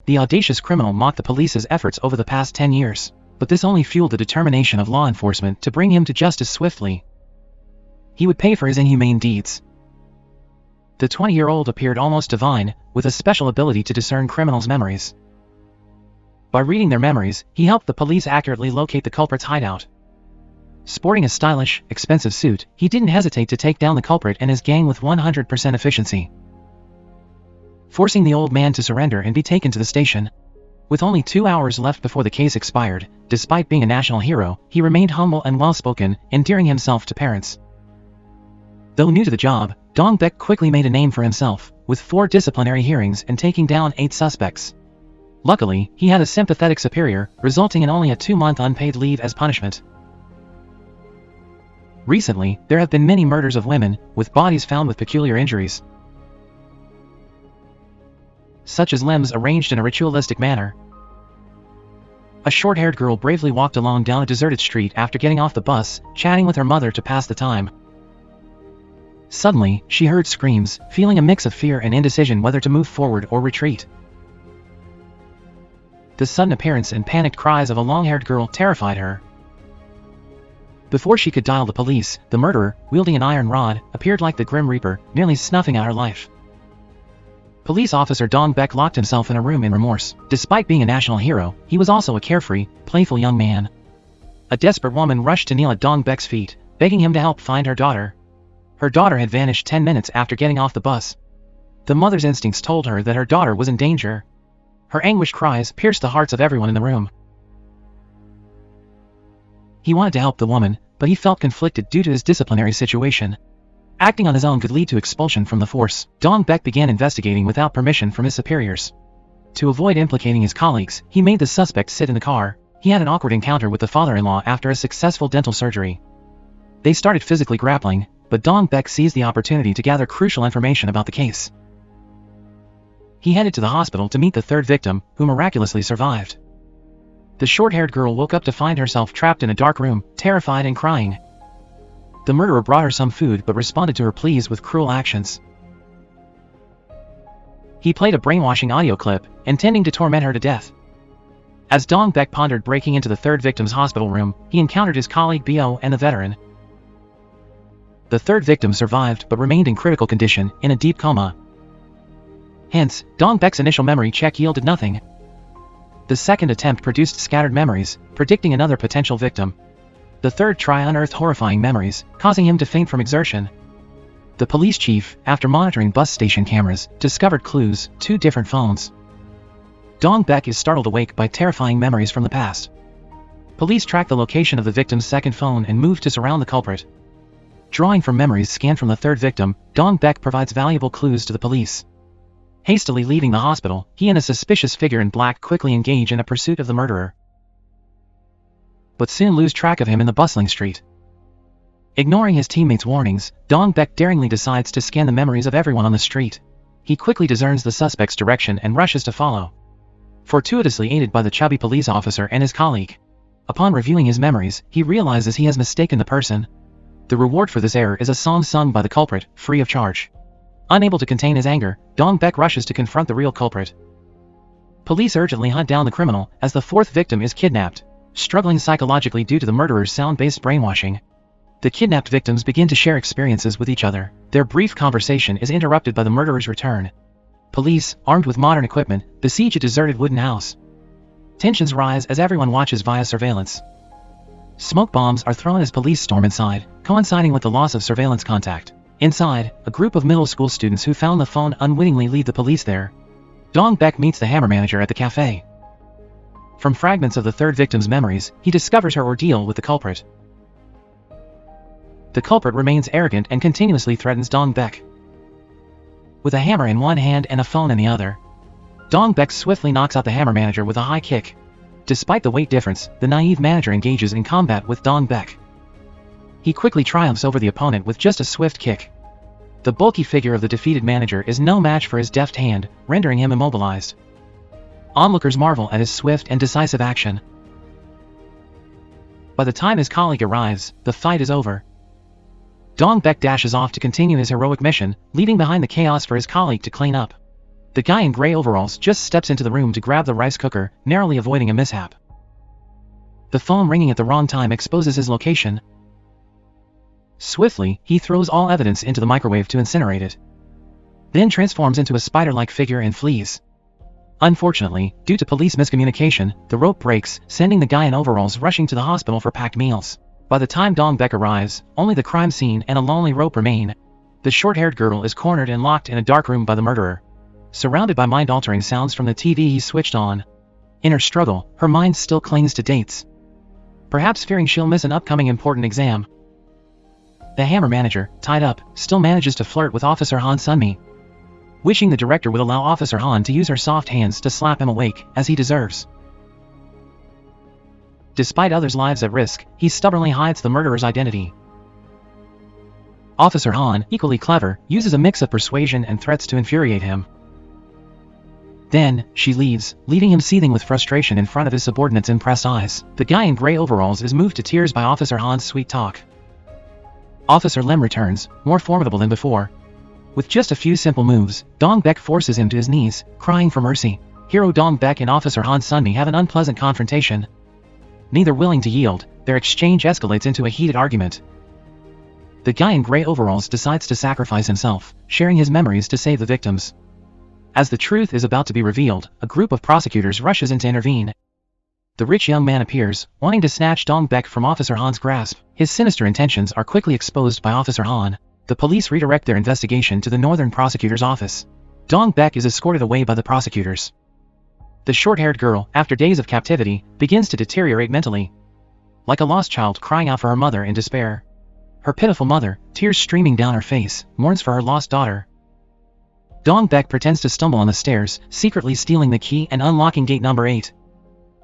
The audacious criminal mocked the police's efforts over the past 10 years, but this only fueled the determination of law enforcement to bring him to justice swiftly. He would pay for his inhumane deeds. The 20-year-old appeared almost divine, with a special ability to discern criminals' memories. By reading their memories, he helped the police accurately locate the culprit's hideout. Sporting a stylish, expensive suit, he didn't hesitate to take down the culprit and his gang with 100% efficiency, forcing the old man to surrender and be taken to the station. With only 2 hours left before the case expired, despite being a national hero, he remained humble and well-spoken, endearing himself to parents. Though new to the job, Dong Baek quickly made a name for himself, with 4 disciplinary hearings and taking down 8 suspects. Luckily, he had a sympathetic superior, resulting in only a 2-month unpaid leave as punishment. Recently, there have been many murders of women, with bodies found with peculiar injuries, such as limbs arranged in a ritualistic manner. A short-haired girl bravely walked along down a deserted street after getting off the bus, chatting with her mother to pass the time. Suddenly, she heard screams, feeling a mix of fear and indecision whether to move forward or retreat. The sudden appearance and panicked cries of a long-haired girl terrified her. Before she could dial the police, the murderer, wielding an iron rod, appeared like the Grim Reaper, nearly snuffing out her life. Police officer Dong Baek locked himself in a room in remorse. Despite being a national hero, he was also a carefree, playful young man. A desperate woman rushed to kneel at Dong Baek's feet, begging him to help find her daughter. Her daughter had vanished 10 minutes after getting off the bus. The mother's instincts told her that her daughter was in danger. Her anguished cries pierced the hearts of everyone in the room. He wanted to help the woman, but he felt conflicted due to his disciplinary situation. Acting on his own could lead to expulsion from the force. Dong Baek began investigating without permission from his superiors. To avoid implicating his colleagues, he made the suspect sit in the car. He had an awkward encounter with the father-in-law after a successful dental surgery. They started physically grappling, but Dong Baek seized the opportunity to gather crucial information about the case. He headed to the hospital to meet the 3rd victim, who miraculously survived. The short-haired girl woke up to find herself trapped in a dark room, terrified and crying. The murderer brought her some food but responded to her pleas with cruel actions. He played a brainwashing audio clip, intending to torment her to death. As Dong Baek pondered breaking into the 3rd victim's hospital room, he encountered his colleague Bo and the veteran. The 3rd victim survived but remained in critical condition, in a deep coma. Hence, Dong Baek's initial memory check yielded nothing. The 2nd attempt produced scattered memories, predicting another potential victim. The 3rd try unearthed horrifying memories, causing him to faint from exertion. The police chief, after monitoring bus station cameras, discovered clues: 2 different phones. Dong Baek is startled awake by terrifying memories from the past. Police track the location of the victim's 2nd phone and move to surround the culprit. Drawing from memories scanned from the 3rd victim, Dong Baek provides valuable clues to the police. Hastily leaving the hospital, he and a suspicious figure in black quickly engage in a pursuit of the murderer, but soon lose track of him in the bustling street. Ignoring his teammates' warnings, Dong Baek daringly decides to scan the memories of everyone on the street. He quickly discerns the suspect's direction and rushes to follow, fortuitously aided by the chubby police officer and his colleague. Upon reviewing his memories, he realizes he has mistaken the person. The reward for this error is a song sung by the culprit, free of charge. Unable to contain his anger, Dong Baek rushes to confront the real culprit. Police urgently hunt down the criminal, as the 4th victim is kidnapped, struggling psychologically due to the murderer's sound-based brainwashing. The kidnapped victims begin to share experiences with each other. Their brief conversation is interrupted by the murderer's return. Police, armed with modern equipment, besiege a deserted wooden house. Tensions rise as everyone watches via surveillance. Smoke bombs are thrown as police storm inside, coinciding with the loss of surveillance contact. Inside, a group of middle school students who found the phone unwittingly lead the police there. Dong Baek meets the hammer manager at the cafe. From fragments of the 3rd victim's memories, he discovers her ordeal with the culprit. The culprit remains arrogant and continuously threatens Dong Baek. With a hammer in one hand and a phone in the other, Dong Baek swiftly knocks out the hammer manager with a high kick. Despite the weight difference, the naive manager engages in combat with Dong Baek. He quickly triumphs over the opponent with just a swift kick. The bulky figure of the defeated manager is no match for his deft hand, rendering him immobilized. Onlookers marvel at his swift and decisive action. By the time his colleague arrives, the fight is over. Dong Baek dashes off to continue his heroic mission, leaving behind the chaos for his colleague to clean up. The guy in gray overalls just steps into the room to grab the rice cooker, narrowly avoiding a mishap. The phone ringing at the wrong time exposes his location. Swiftly, he throws all evidence into the microwave to incinerate it, then transforms into a spider-like figure and flees. Unfortunately, due to police miscommunication, the rope breaks, sending the guy in overalls rushing to the hospital for packed meals. By the time Dong Baek arrives, only the crime scene and a lonely rope remain. The short-haired girl is cornered and locked in a dark room by the murderer, surrounded by mind-altering sounds from the TV he switched on. In her struggle, her mind still clings to dates, perhaps fearing she'll miss an upcoming important exam. The Hammer manager, tied up, still manages to flirt with Officer Han Sunmi, wishing the director would allow Officer Han to use her soft hands to slap him awake, as he deserves. Despite others' lives at risk, he stubbornly hides the murderer's identity. Officer Han, equally clever, uses a mix of persuasion and threats to infuriate him. Then, she leaves, leaving him seething with frustration in front of his subordinates' impressed eyes. The guy in gray overalls is moved to tears by Officer Han's sweet talk. Officer Lim returns, more formidable than before. With just a few simple moves, Dong Baek forces him to his knees, crying for mercy. Hero Dong Baek and Officer Han Sunmi have an unpleasant confrontation. Neither willing to yield, their exchange escalates into a heated argument. The guy in gray overalls decides to sacrifice himself, sharing his memories to save the victims. As the truth is about to be revealed, a group of prosecutors rushes in to intervene. The rich young man appears, wanting to snatch Dong Baek from Officer Han's grasp. His sinister intentions are quickly exposed by Officer Han. The police redirect their investigation to the Northern Prosecutor's office. Dong Baek is escorted away by the prosecutors. The short-haired girl, after days of captivity, begins to deteriorate mentally. Like a lost child crying out for her mother in despair. Her pitiful mother, tears streaming down her face, mourns for her lost daughter. Dong Baek pretends to stumble on the stairs, secretly stealing the key and unlocking gate number 8.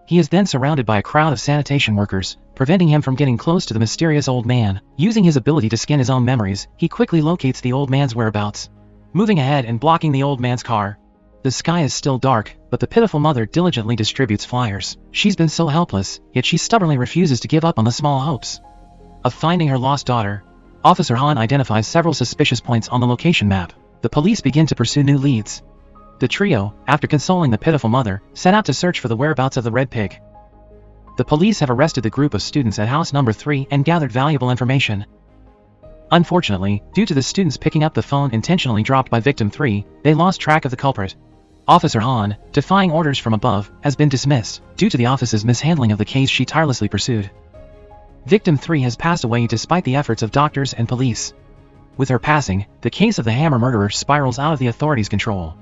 He is then surrounded by a crowd of sanitation workers, preventing him from getting close to the mysterious old man. Using his ability to scan his own memories, he quickly locates the old man's whereabouts, moving ahead and blocking the old man's car. The sky is still dark, but the pitiful mother diligently distributes flyers. She's been so helpless, yet she stubbornly refuses to give up on the small hopes of finding her lost daughter. Officer Han identifies several suspicious points on the location map. The police begin to pursue new leads. The trio, after consoling the pitiful mother, set out to search for the whereabouts of the Red Pig. The police have arrested the group of students at house number 3 and gathered valuable information. Unfortunately, due to the students picking up the phone intentionally dropped by victim 3, they lost track of the culprit. Officer Han, defying orders from above, has been dismissed, due to the office's mishandling of the case she tirelessly pursued. Victim 3 has passed away despite the efforts of doctors and police. With her passing, the case of the Hammer murderer spirals out of the authorities' control.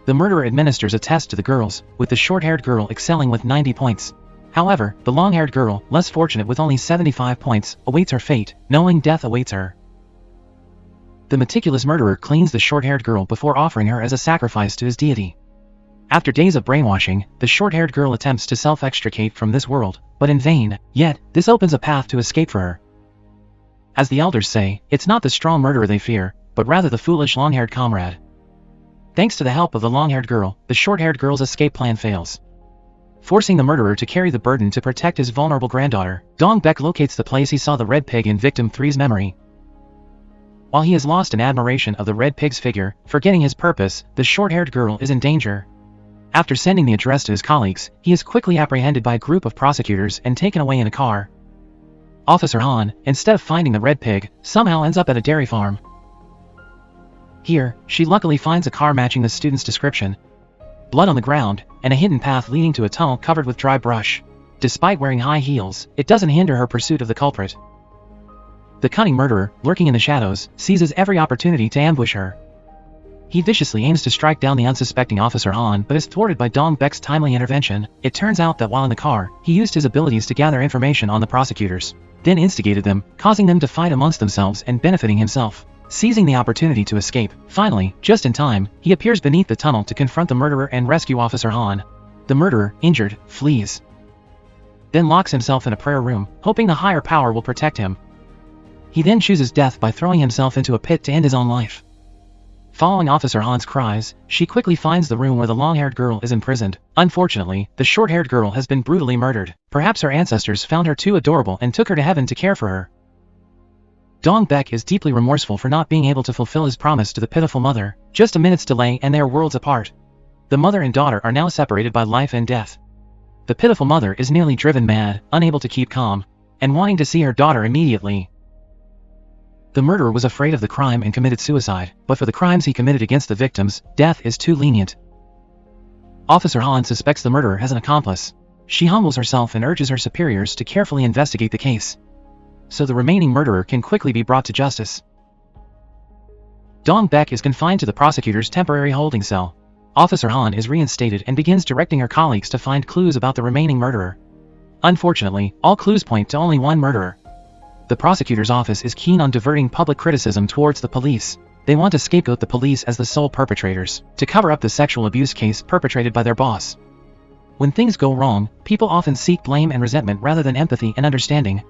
The murderer administers a test to the girls, with the short-haired girl excelling with 90 points. However, the long-haired girl, less fortunate with only 75 points, awaits her fate, knowing death awaits her. The meticulous murderer cleans the short-haired girl before offering her as a sacrifice to his deity. After days of brainwashing, the short-haired girl attempts to self-extricate from this world, but in vain. Yet, this opens a path to escape for her. As the elders say, it's not the strong murderer they fear, but rather the foolish long-haired comrade. Thanks to the help of the long-haired girl, the short-haired girl's escape plan fails, forcing the murderer to carry the burden to protect his vulnerable granddaughter. Dong Baek locates the place he saw the Red Pig in victim 3's memory. While he is lost in admiration of the Red Pig's figure, forgetting his purpose, the short-haired girl is in danger. After sending the address to his colleagues, he is quickly apprehended by a group of prosecutors and taken away in a car. Officer Han, instead of finding the Red Pig, somehow ends up at a dairy farm. Here, she luckily finds a car matching the student's description. Blood on the ground, and a hidden path leading to a tunnel covered with dry brush. Despite wearing high heels, it doesn't hinder her pursuit of the culprit. The cunning murderer, lurking in the shadows, seizes every opportunity to ambush her. He viciously aims to strike down the unsuspecting Officer Han but is thwarted by Dong Baek's timely intervention. It turns out that while in the car, he used his abilities to gather information on the prosecutors, then instigated them, causing them to fight amongst themselves and benefiting himself. Seizing the opportunity to escape, finally, just in time, he appears beneath the tunnel to confront the murderer and rescue Officer Han. The murderer, injured, flees, then locks himself in a prayer room, hoping the higher power will protect him. He then chooses death by throwing himself into a pit to end his own life. Following Officer Han's cries, she quickly finds the room where the long-haired girl is imprisoned. Unfortunately, the short-haired girl has been brutally murdered. Perhaps her ancestors found her too adorable and took her to heaven to care for her. Dong Baek is deeply remorseful for not being able to fulfill his promise to the pitiful mother. Just a minute's delay and they are worlds apart. The mother and daughter are now separated by life and death. The pitiful mother is nearly driven mad, unable to keep calm, and wanting to see her daughter immediately. The murderer was afraid of the crime and committed suicide, but for the crimes he committed against the victims, death is too lenient. Officer Han suspects the murderer has an accomplice. She humbles herself and urges her superiors to carefully investigate the case, so the remaining murderer can quickly be brought to justice. Dong Baek is confined to the prosecutor's temporary holding cell. Officer Han is reinstated and begins directing her colleagues to find clues about the remaining murderer. Unfortunately, all clues point to only one murderer. The prosecutor's office is keen on diverting public criticism towards the police. They want to scapegoat the police as the sole perpetrators, to cover up the sexual abuse case perpetrated by their boss. When things go wrong, people often seek blame and resentment rather than empathy and understanding.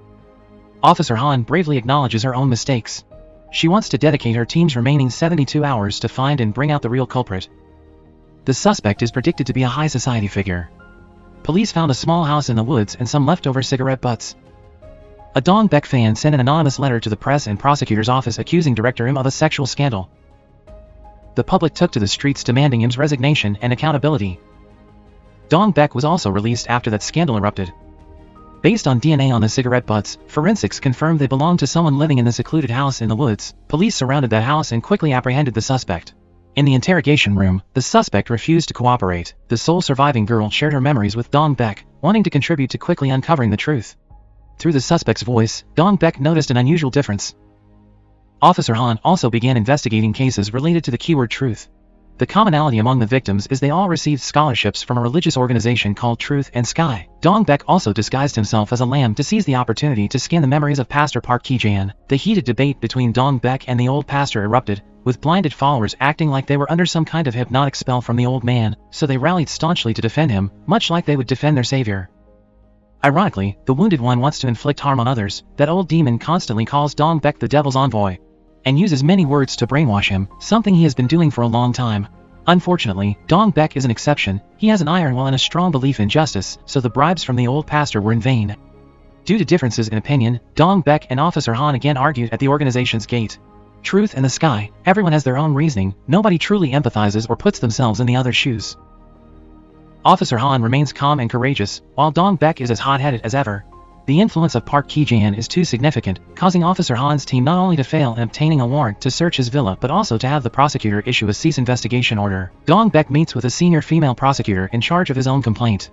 Officer Han bravely acknowledges her own mistakes. She wants to dedicate her team's remaining 72 hours to find and bring out the real culprit. The suspect is predicted to be a high society figure. Police found a small house in the woods and some leftover cigarette butts. A Dong Baek fan sent an anonymous letter to the press and prosecutor's office accusing director Im of a sexual scandal. The public took to the streets demanding Im's resignation and accountability. Dong Baek was also released after that scandal erupted. Based on DNA on the cigarette butts, forensics confirmed they belonged to someone living in the secluded house in the woods. Police surrounded that house and quickly apprehended the suspect. In the interrogation room, the suspect refused to cooperate. The sole surviving girl shared her memories with Dong Baek, wanting to contribute to quickly uncovering the truth. Through the suspect's voice, Dong Baek noticed an unusual difference. Officer Han also began investigating cases related to the keyword truth. The commonality among the victims is they all received scholarships from a religious organization called Truth and Sky. Dong Baek also disguised himself as a lamb to seize the opportunity to scan the memories of Pastor Park Ki-jan. The heated debate between Dong Baek and the old pastor erupted, with blinded followers acting like they were under some kind of hypnotic spell from the old man, so they rallied staunchly to defend him, much like they would defend their savior. Ironically, the wounded one wants to inflict harm on others. That old demon constantly calls Dong Baek the devil's envoy, and uses many words to brainwash him, something he has been doing for a long time. Unfortunately, Dong Baek is an exception. He has an iron will and a strong belief in justice, so the bribes from the old pastor were in vain. Due to differences in opinion, Dong Baek and Officer Han again argued at the organization's gate. Truth and the Sky, everyone has their own reasoning, nobody truly empathizes or puts themselves in the other's shoes. Officer Han remains calm and courageous, while Dong Baek is as hot-headed as ever. The influence of Park Ki-jan is too significant, causing Officer Han's team not only to fail in obtaining a warrant to search his villa but also to have the prosecutor issue a cease investigation order. Dong Baek meets with a senior female prosecutor in charge of his own complaint.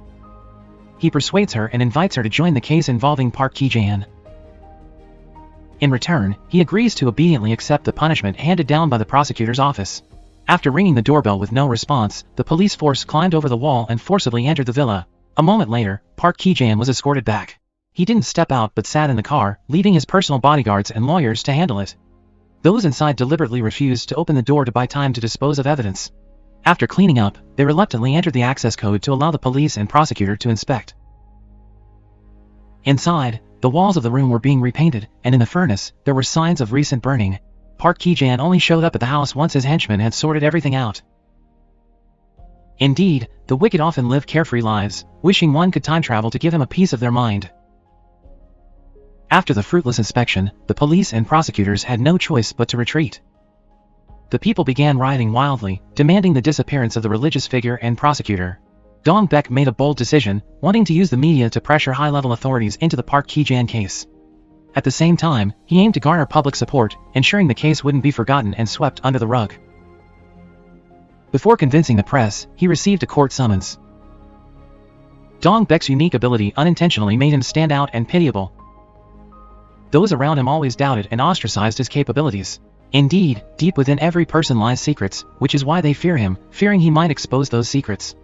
He persuades her and invites her to join the case involving Park Ki-jan. In return, he agrees to obediently accept the punishment handed down by the prosecutor's office. After ringing the doorbell with no response, the police force climbed over the wall and forcibly entered the villa. A moment later, Park Ki-jan was escorted back. He didn't step out but sat in the car, leaving his personal bodyguards and lawyers to handle it. Those inside deliberately refused to open the door to buy time to dispose of evidence. After cleaning up, they reluctantly entered the access code to allow the police and prosecutor to inspect. Inside, the walls of the room were being repainted, and in the furnace, there were signs of recent burning. Park Ki-jan only showed up at the house once his henchmen had sorted everything out. Indeed, the wicked often live carefree lives, wishing one could time travel to give him a piece of their mind. After the fruitless inspection, the police and prosecutors had no choice but to retreat. The people began rioting wildly, demanding the disappearance of the religious figure and prosecutor. Dong Baek made a bold decision, wanting to use the media to pressure high-level authorities into the Park Ki-jan case. At the same time, he aimed to garner public support, ensuring the case wouldn't be forgotten and swept under the rug. Before convincing the press, he received a court summons. Dong Baek's unique ability unintentionally made him stand out and pitiable. Those around him always doubted and ostracized his capabilities. Indeed, deep within every person lies secrets, which is why they fear him, fearing he might expose those secrets.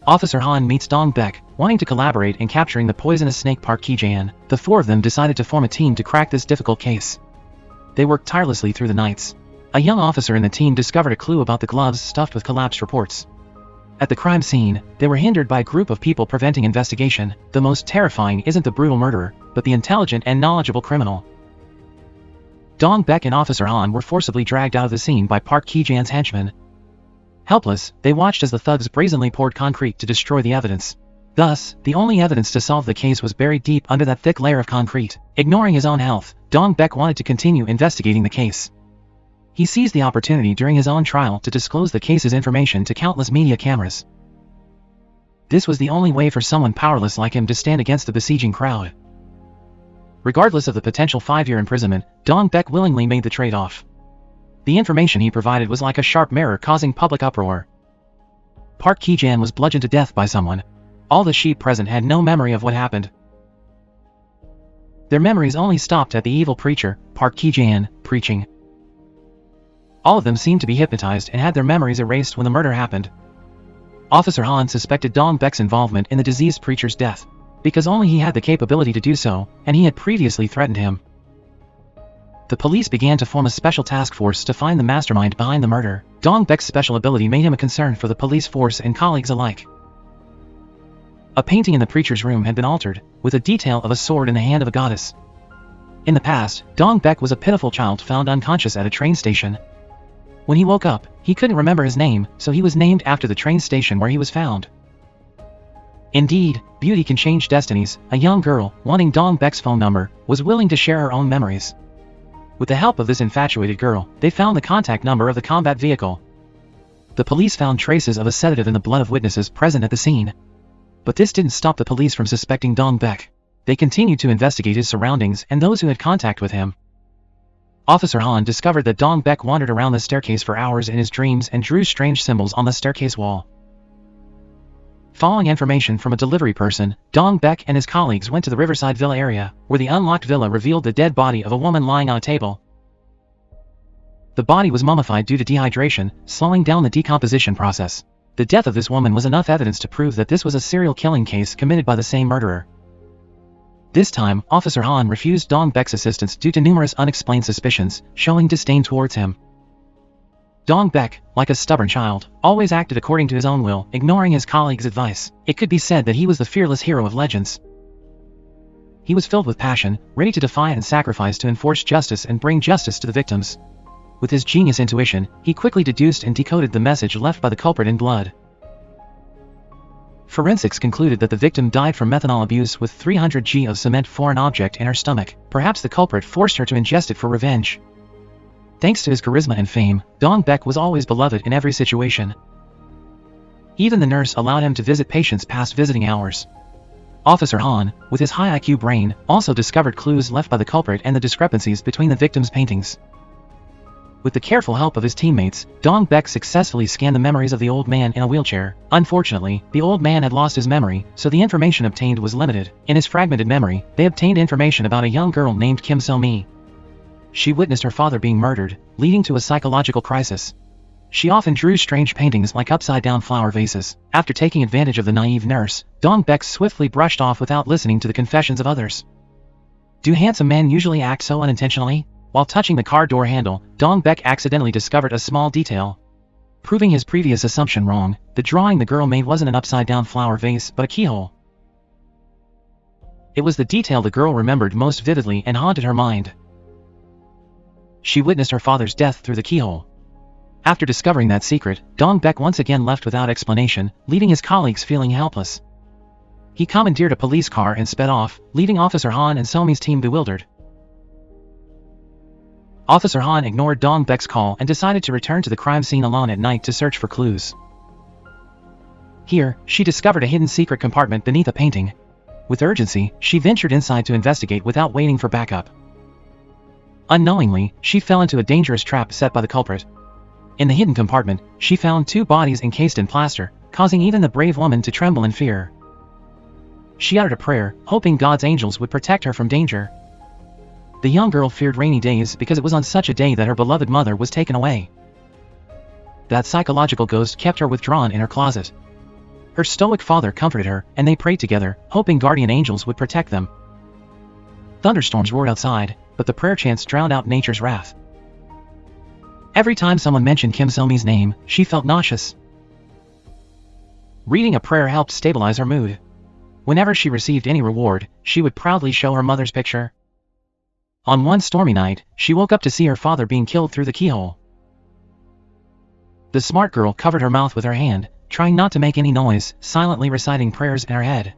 Officer Han meets Dong Baek, wanting to collaborate in capturing the poisonous snake Park Ki-jan. The four of them decided to form a team to crack this difficult case. They worked tirelessly through the nights. A young officer in the team discovered a clue about the gloves stuffed with collapsed reports. At the crime scene, they were hindered by a group of people preventing investigation. The most terrifying isn't the brutal murderer, but the intelligent and knowledgeable criminal. Dong Baek and Officer Han were forcibly dragged out of the scene by Park Ki-jan's henchmen. Helpless, they watched as the thugs brazenly poured concrete to destroy the evidence. Thus, the only evidence to solve the case was buried deep under that thick layer of concrete. Ignoring his own health, Dong Baek wanted to continue investigating the case. He seized the opportunity during his own trial to disclose the case's information to countless media cameras. This was the only way for someone powerless like him to stand against the besieging crowd. Regardless of the potential 5-year imprisonment, Dong Baek willingly made the trade-off. The information he provided was like a sharp mirror causing public uproar. Park Ki-jan was bludgeoned to death by someone. All the sheep present had no memory of what happened. Their memories only stopped at the evil preacher, Park Ki-jan, preaching. All of them seemed to be hypnotized and had their memories erased when the murder happened. Officer Han suspected Dong Baek's involvement in the diseased preacher's death, because only he had the capability to do so, and he had previously threatened him. The police began to form a special task force to find the mastermind behind the murder. Dong Baek's special ability made him a concern for the police force and colleagues alike. A painting in the preacher's room had been altered, with a detail of a sword in the hand of a goddess. In the past, Dong Baek was a pitiful child found unconscious at a train station. When he woke up, he couldn't remember his name, so he was named after the train station where he was found. Indeed, beauty can change destinies. A young girl, wanting Dong Baek's phone number, was willing to share her own memories. With the help of this infatuated girl, they found the contact number of the combat vehicle. The police found traces of a sedative in the blood of witnesses present at the scene. But this didn't stop the police from suspecting Dong Baek. They continued to investigate his surroundings and those who had contact with him. Officer Han discovered that Dong Baek wandered around the staircase for hours in his dreams and drew strange symbols on the staircase wall. Following information from a delivery person, Dong Baek and his colleagues went to the Riverside Villa area, where the unlocked villa revealed the dead body of a woman lying on a table. The body was mummified due to dehydration, slowing down the decomposition process. The death of this woman was enough evidence to prove that this was a serial killing case committed by the same murderer. This time, Officer Han refused Dong Baek's assistance due to numerous unexplained suspicions, showing disdain towards him. Dong Baek, like a stubborn child, always acted according to his own will, ignoring his colleagues' advice. It could be said that he was the fearless hero of legends. He was filled with passion, ready to defy and sacrifice to enforce justice and bring justice to the victims. With his genius intuition, he quickly deduced and decoded the message left by the culprit in blood. Forensics concluded that the victim died from methanol abuse with 300 g of cement foreign object in her stomach. Perhaps the culprit forced her to ingest it for revenge. Thanks to his charisma and fame, Dong Baek was always beloved in every situation. Even the nurse allowed him to visit patients past visiting hours. Officer Han, with his high IQ brain, also discovered clues left by the culprit and the discrepancies between the victim's paintings. With the careful help of his teammates, Dong Baek successfully scanned the memories of the old man in a wheelchair. Unfortunately, the old man had lost his memory, so the information obtained was limited. In his fragmented memory, they obtained information about a young girl named Kim So-mi. She witnessed her father being murdered, leading to a psychological crisis. She often drew strange paintings like upside-down flower vases. After taking advantage of the naive nurse, Dong Baek swiftly brushed off without listening to the confessions of others. Do handsome men usually act so unintentionally? While touching the car door handle, Dong Baek accidentally discovered a small detail. Proving his previous assumption wrong, the drawing the girl made wasn't an upside-down flower vase but a keyhole. It was the detail the girl remembered most vividly and haunted her mind. She witnessed her father's death through the keyhole. After discovering that secret, Dong Baek once again left without explanation, leaving his colleagues feeling helpless. He commandeered a police car and sped off, leaving Officer Han and So-mi's team bewildered. Officer Han ignored Dong Baek's call and decided to return to the crime scene alone at night to search for clues. Here, she discovered a hidden secret compartment beneath a painting. With urgency, she ventured inside to investigate without waiting for backup. Unknowingly, she fell into a dangerous trap set by the culprit. In the hidden compartment, she found 2 bodies encased in plaster, causing even the brave woman to tremble in fear. She uttered a prayer, hoping God's angels would protect her from danger. The young girl feared rainy days because it was on such a day that her beloved mother was taken away. That psychological ghost kept her withdrawn in her closet. Her stoic father comforted her, and they prayed together, hoping guardian angels would protect them. Thunderstorms roared outside, but the prayer chants drowned out nature's wrath. Every time someone mentioned Kim So-mi's name, she felt nauseous. Reading a prayer helped stabilize her mood. Whenever she received any reward, she would proudly show her mother's picture. On one stormy night, she woke up to see her father being killed through the keyhole. The smart girl covered her mouth with her hand, trying not to make any noise, silently reciting prayers in her head.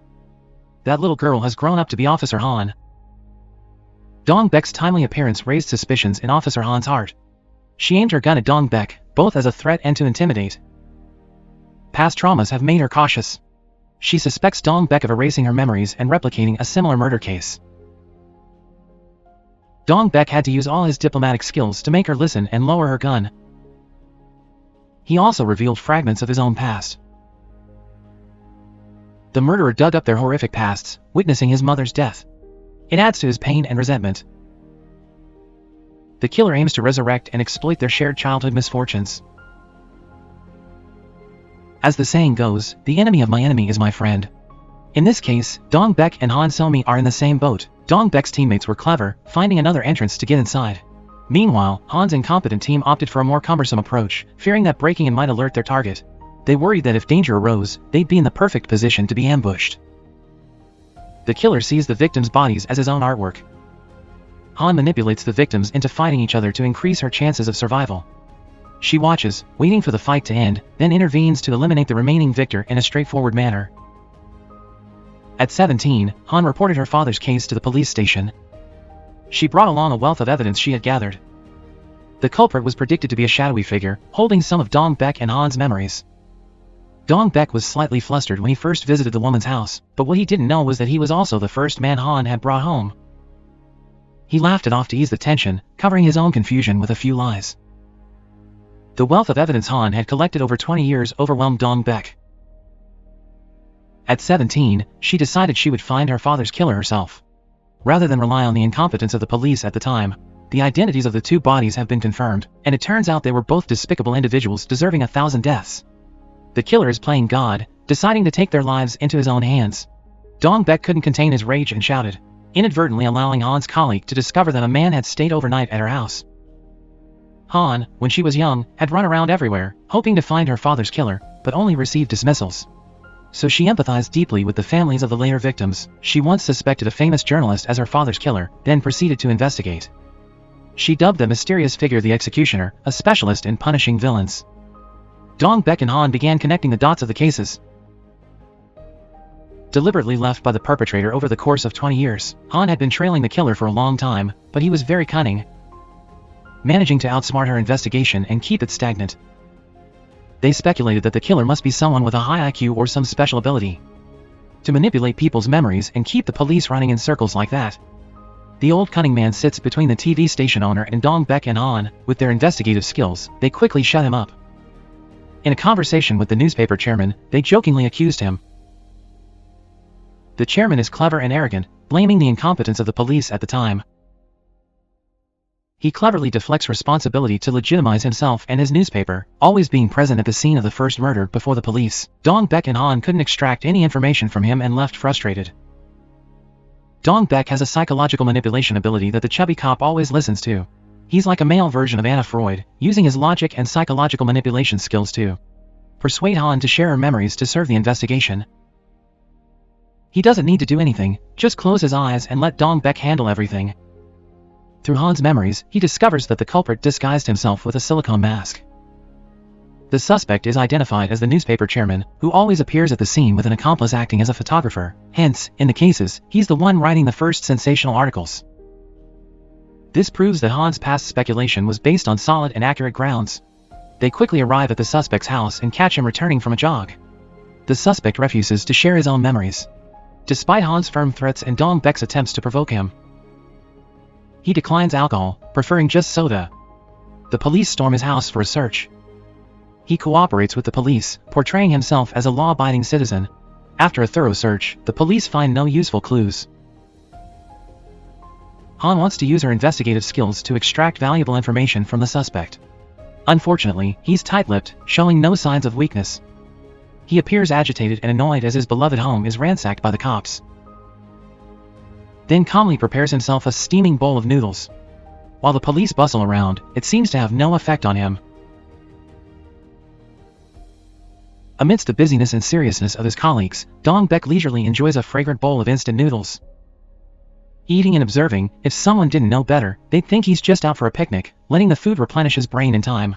That little girl has grown up to be Officer Han. Dong Baek's timely appearance raised suspicions in Officer Han's heart. She aimed her gun at Dong Baek, both as a threat and to intimidate. Past traumas have made her cautious. She suspects Dong Baek of erasing her memories and replicating a similar murder case. Dong Baek had to use all his diplomatic skills to make her listen and lower her gun. He also revealed fragments of his own past. The murderer dug up their horrific pasts, witnessing his mother's death. It adds to his pain and resentment. The killer aims to resurrect and exploit their shared childhood misfortunes. As the saying goes, the enemy of my enemy is my friend. In this case, Dong Baek and Han So-mi are in the same boat. Dong Baek's teammates were clever, finding another entrance to get inside. Meanwhile, Han's incompetent team opted for a more cumbersome approach, fearing that breaking in might alert their target. They worried that if danger arose, they'd be in the perfect position to be ambushed. The killer sees the victims' bodies as his own artwork. Han manipulates the victims into fighting each other to increase her chances of survival. She watches, waiting for the fight to end, then intervenes to eliminate the remaining victor in a straightforward manner. At 17, Han reported her father's case to the police station. She brought along a wealth of evidence she had gathered. The culprit was predicted to be a shadowy figure, holding some of Dong Baek and Han's memories. Dong Baek was slightly flustered when he first visited the woman's house, but what he didn't know was that he was also the first man Han had brought home. He laughed it off to ease the tension, covering his own confusion with a few lies. The wealth of evidence Han had collected over 20 years overwhelmed Dong Baek. At 17, she decided she would find her father's killer herself. Rather than rely on the incompetence of the police at the time, the identities of the two bodies have been confirmed, and it turns out they were both despicable individuals deserving 1,000 deaths. The killer is playing God, deciding to take their lives into his own hands. Dong Baek couldn't contain his rage and shouted, inadvertently allowing Han's colleague to discover that a man had stayed overnight at her house. Han, when she was young, had run around everywhere, hoping to find her father's killer, but only received dismissals. So she empathized deeply with the families of the later victims. She once suspected a famous journalist as her father's killer, then proceeded to investigate. She dubbed the mysterious figure the executioner, a specialist in punishing villains. Dong Baek and Han began connecting the dots of the cases. Deliberately left by the perpetrator over the course of 20 years, Han had been trailing the killer for a long time, but he was very cunning, managing to outsmart her investigation and keep it stagnant. They speculated that the killer must be someone with a high IQ or some special ability to manipulate people's memories and keep the police running in circles like that. The old cunning man sits between the TV station owner and Dong Baek and Han. With their investigative skills, they quickly shut him up. In a conversation with the newspaper chairman, they jokingly accused him. The chairman is clever and arrogant, blaming the incompetence of the police at the time. He cleverly deflects responsibility to legitimize himself and his newspaper, always being present at the scene of the first murder before the police. Dong Baek and Han couldn't extract any information from him and left frustrated. Dong Baek has a psychological manipulation ability that the chubby cop always listens to. He's like a male version of Anna Freud, using his logic and psychological manipulation skills to persuade Han to share her memories to serve the investigation. He doesn't need to do anything, just close his eyes and let Dong Baek handle everything. Through Han's memories, he discovers that the culprit disguised himself with a silicone mask. The suspect is identified as the newspaper chairman, who always appears at the scene with an accomplice acting as a photographer. Hence, in the cases, he's the one writing the first sensational articles. This proves that Han's past speculation was based on solid and accurate grounds. They quickly arrive at the suspect's house and catch him returning from a jog. The suspect refuses to share his own memories, despite Han's firm threats and Dong Baek's attempts to provoke him. He declines alcohol, preferring just soda. The police storm his house for a search. He cooperates with the police, portraying himself as a law-abiding citizen. After a thorough search, the police find no useful clues. Han wants to use her investigative skills to extract valuable information from the suspect. Unfortunately, he's tight-lipped, showing no signs of weakness. He appears agitated and annoyed as his beloved home is ransacked by the cops. Then calmly prepares himself a steaming bowl of noodles. While the police bustle around, it seems to have no effect on him. Amidst the busyness and seriousness of his colleagues, Dong Baek leisurely enjoys a fragrant bowl of instant noodles. Eating and observing, if someone didn't know better, they'd think he's just out for a picnic, letting the food replenish his brain in time.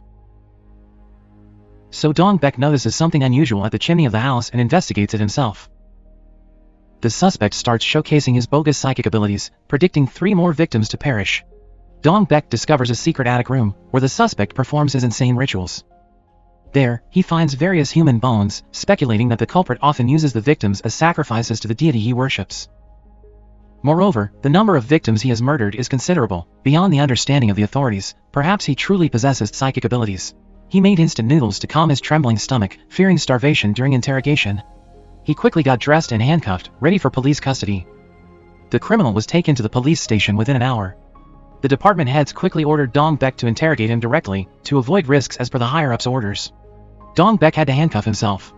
So Dong Baek notices something unusual at the chimney of the house and investigates it himself. The suspect starts showcasing his bogus psychic abilities, predicting 3 more victims to perish. Dong Baek discovers a secret attic room, where the suspect performs his insane rituals. There, he finds various human bones, speculating that the culprit often uses the victims as sacrifices to the deity he worships. Moreover, the number of victims he has murdered is considerable, beyond the understanding of the authorities. Perhaps he truly possesses psychic abilities. He made instant noodles to calm his trembling stomach, fearing starvation during interrogation. He quickly got dressed and handcuffed, ready for police custody. The criminal was taken to the police station within an hour. The department heads quickly ordered Dong Baek to interrogate him directly, to avoid risks as per the higher-ups' orders. Dong Baek had to handcuff himself